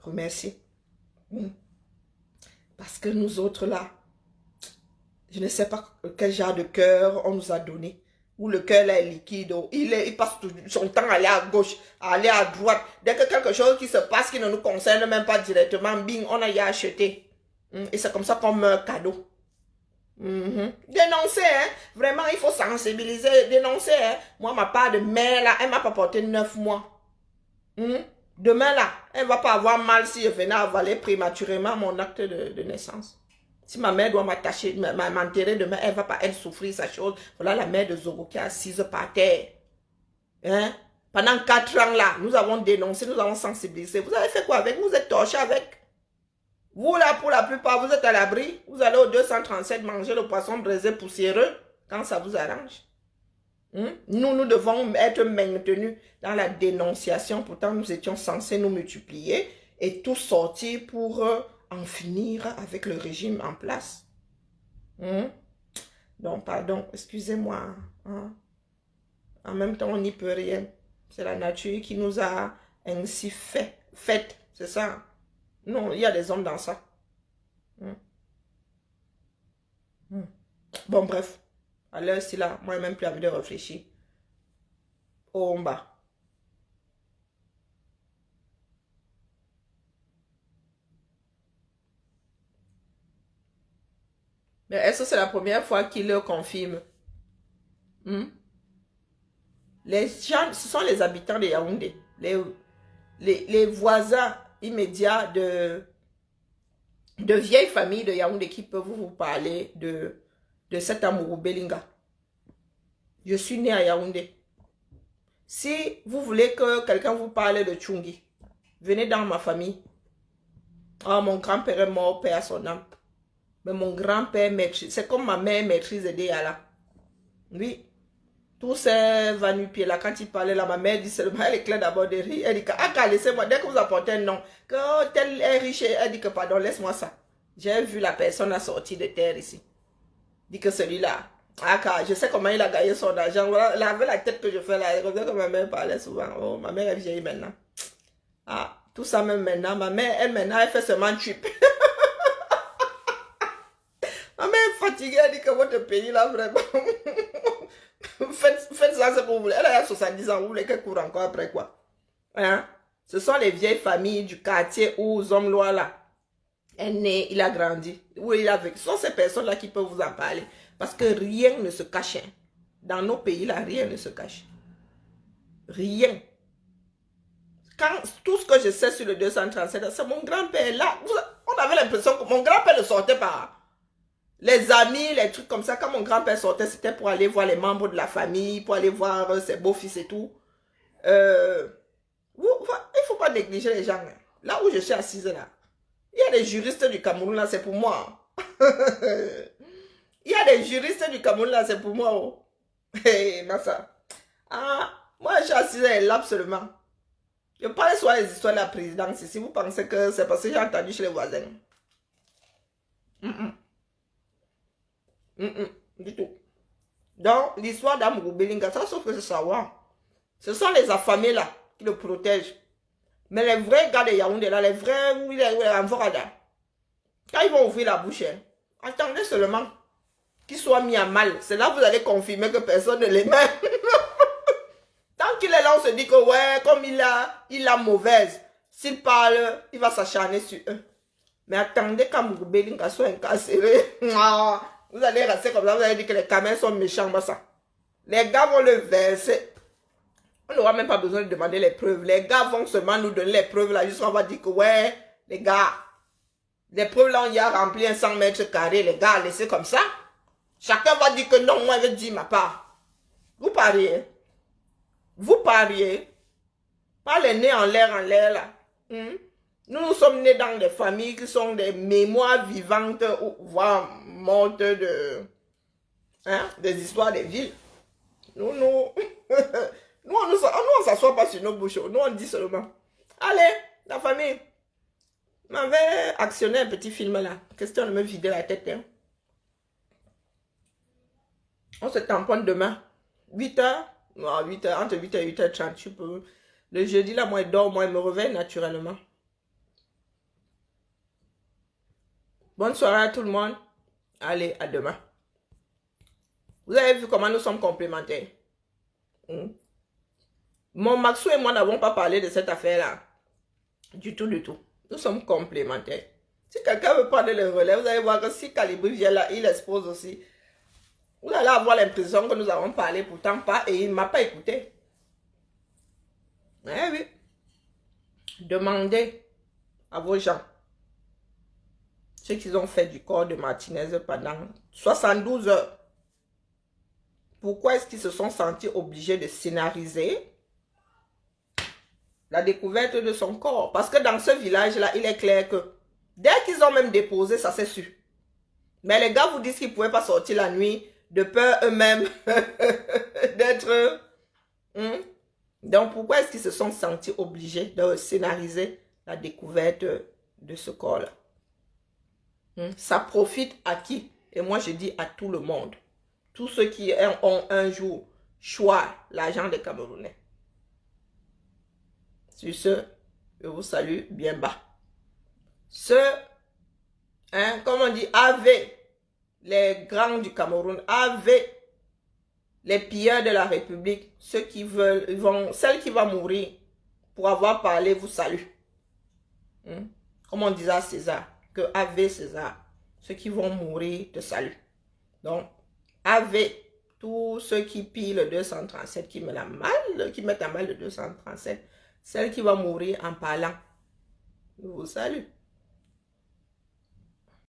Remerciez. Parce que nous autres là, je ne sais pas quel genre de cœur on nous a donné. Où le cœur là est liquide. Il passe tout son temps à aller à gauche, à aller à droite. Dès que quelque chose qui se passe qui ne nous concerne même pas directement, bing, on a y acheté. Et c'est comme ça qu'on meurt cadeau. Dénoncer, vraiment, il faut sensibiliser. Dénoncer, Moi, ma part de mère, là, elle m'a pas porté 9 mois. Demain, là, elle va pas avoir mal si je venais avaler prématurément mon acte de naissance. Si ma mère doit m'enterrer demain, elle va pas, elle souffrir sa chose. Voilà la mère de Zoro qui est assise par terre. Pendant 4 ans, là, nous avons dénoncé, nous avons sensibilisé. Vous avez fait quoi avec? Vous êtes torché avec? Vous, là, pour la plupart, vous êtes à l'abri. Vous allez au 237 manger le poisson braisé poussiéreux. quand ça vous arrange. Nous devons être maintenus dans la dénonciation. Pourtant, nous étions censés nous multiplier et tout sortir pour en finir avec le régime en place. Donc, pardon, excusez-moi. En même temps, on n'y peut rien. C'est la nature qui nous a ainsi fait. C'est ça. Non, il y a des hommes dans ça. Bon, bref. À l'heure, si là, moi, j'ai même plus envie de réfléchir. Oh, en bas. Mais est-ce que c'est la première fois qu'il le confirme? Les gens, ce sont les habitants de Yaoundé. Les voisins immédiats de vieilles familles de Yaoundé qui peuvent vous parler de cet Amourou Belinga. Je suis né à Yaoundé. Si vous voulez que quelqu'un vous parle de Tchungi, venez dans ma famille. Mon grand-père est mort, paix à son âme. Mais mon grand-père maîtrise. C'est comme ma mère maîtrise des Yala. Oui. Tous ces vanupiers là, quand il parlait là, ma mère dit seulement, elle éclaire d'abord de rire. Elle dit que, laissez-moi, dès que vous apportez un nom, que tel est riche, elle dit que, pardon, laisse-moi ça. J'ai vu la personne sortir de terre ici. Dit que celui-là, je sais comment il a gagné son argent. Voilà, elle avait la tête que je fais là, elle que ma mère parlait souvent. Oh, ma mère est vieille maintenant. Tout ça même maintenant, ma mère, elle fait seulement trip. Ma mère est fatiguée, elle dit que votre pays là, vraiment. Faites ça, c'est pour vous. Elle a 70 ans, vous voulez qu'elle court encore après quoi? Ce sont les vieilles familles du quartier où Zomloa là est né, il a grandi, où il a vécu. Ce sont ces personnes-là qui peuvent vous en parler. Parce que rien ne se cache. Dans nos pays là, rien ne se cache. Rien. Tout ce que je sais sur le 237, c'est mon grand-père là. On avait l'impression que mon grand-père ne sortait pas. Les amis, les trucs comme ça, quand mon grand-père sortait, c'était pour aller voir les membres de la famille, pour aller voir ses beaux-fils et tout. Il ne faut pas négliger les gens. Là où je suis assise là, il y a des juristes du Cameroun là, c'est pour moi. Il y a des juristes du Cameroun là, c'est pour moi. Oh. Hey, Massa. Moi je suis assise là absolument. Je parle sur les histoires de la présidence. Si vous pensez que c'est parce que j'ai entendu chez les voisins. Du tout. Donc, l'histoire d'Amourou Belinga, ça sauf que c'est savoir. Ce sont les affamés là qui le protègent. Mais les vrais gars de Yaoundé là, les vrais Amvorada, quand ils vont ouvrir la bouche, attendez seulement qu'ils soient mis à mal. C'est là que vous allez confirmer que personne ne les met. Tant qu'il est là, on se dit que ouais, comme il a mauvaise. S'il parle, il va s'acharner sur eux. Mais attendez qu'Amourou Belinga soit incarcéré. Vous allez rester comme ça, vous allez dire que les Camerounais sont méchants, ça. Les gars vont le verser. On n'aura même pas besoin de demander les preuves. Les gars vont seulement nous donner les preuves là. Juste on va dire que ouais, les gars, les preuves là, on y a rempli un 100 mètres carrés. Les gars, laissez comme ça. Chacun va dire que non, moi je dis ma part. Vous pariez. Vous pariez. Pas les nez en l'air là. Nous sommes nés dans des familles qui sont des mémoires vivantes, voire mortes des histoires des villes. Nous, on s'assoit pas sur nos bouches. Nous, on dit seulement. Allez, la famille. M'avait actionné un petit film là. Question de me vider la tête. On se tamponne demain. 8h. Non, 8h, entre 8h et 8h30. Tu peux. Le jeudi là, moi, je dors, moi, je me réveille naturellement. Bonne soirée à tout le monde. Allez, à demain. Vous avez vu comment nous sommes complémentaires. Mon Maxou et moi n'avons pas parlé de cette affaire-là. Du tout, du tout. Nous sommes complémentaires. Si quelqu'un veut prendre le relais, vous allez voir que si Calibri vient là, il expose aussi. Vous allez avoir l'impression que nous avons parlé, pourtant pas, et il ne m'a pas écouté. Eh oui. Demandez à vos gens ce qu'ils ont fait du corps de Martinez pendant 72 heures. Pourquoi est-ce qu'ils se sont sentis obligés de scénariser la découverte de son corps? Parce que dans ce village-là, il est clair que dès qu'ils ont même déposé, ça c'est sûr. Mais les gars vous disent qu'ils ne pouvaient pas sortir la nuit de peur eux-mêmes d'être... Donc, pourquoi est-ce qu'ils se sont sentis obligés de scénariser la découverte de ce corps-là? Ça profite à qui? Et moi, je dis à tout le monde. Tous ceux qui ont un jour choisi l'argent des Camerounais. Sur ce, je vous salue bien bas. Comme on dit, avec les grands du Cameroun, avec les pilleurs de la République, ceux qui veulent, celle qui va mourir pour avoir parlé vous salue. Comme on disait à César, que avec César, ceux qui vont mourir te saluent. Donc, avec tous ceux qui pillent le 237, qui mettent à mal le 237, celle qui va mourir en parlant, je vous salue.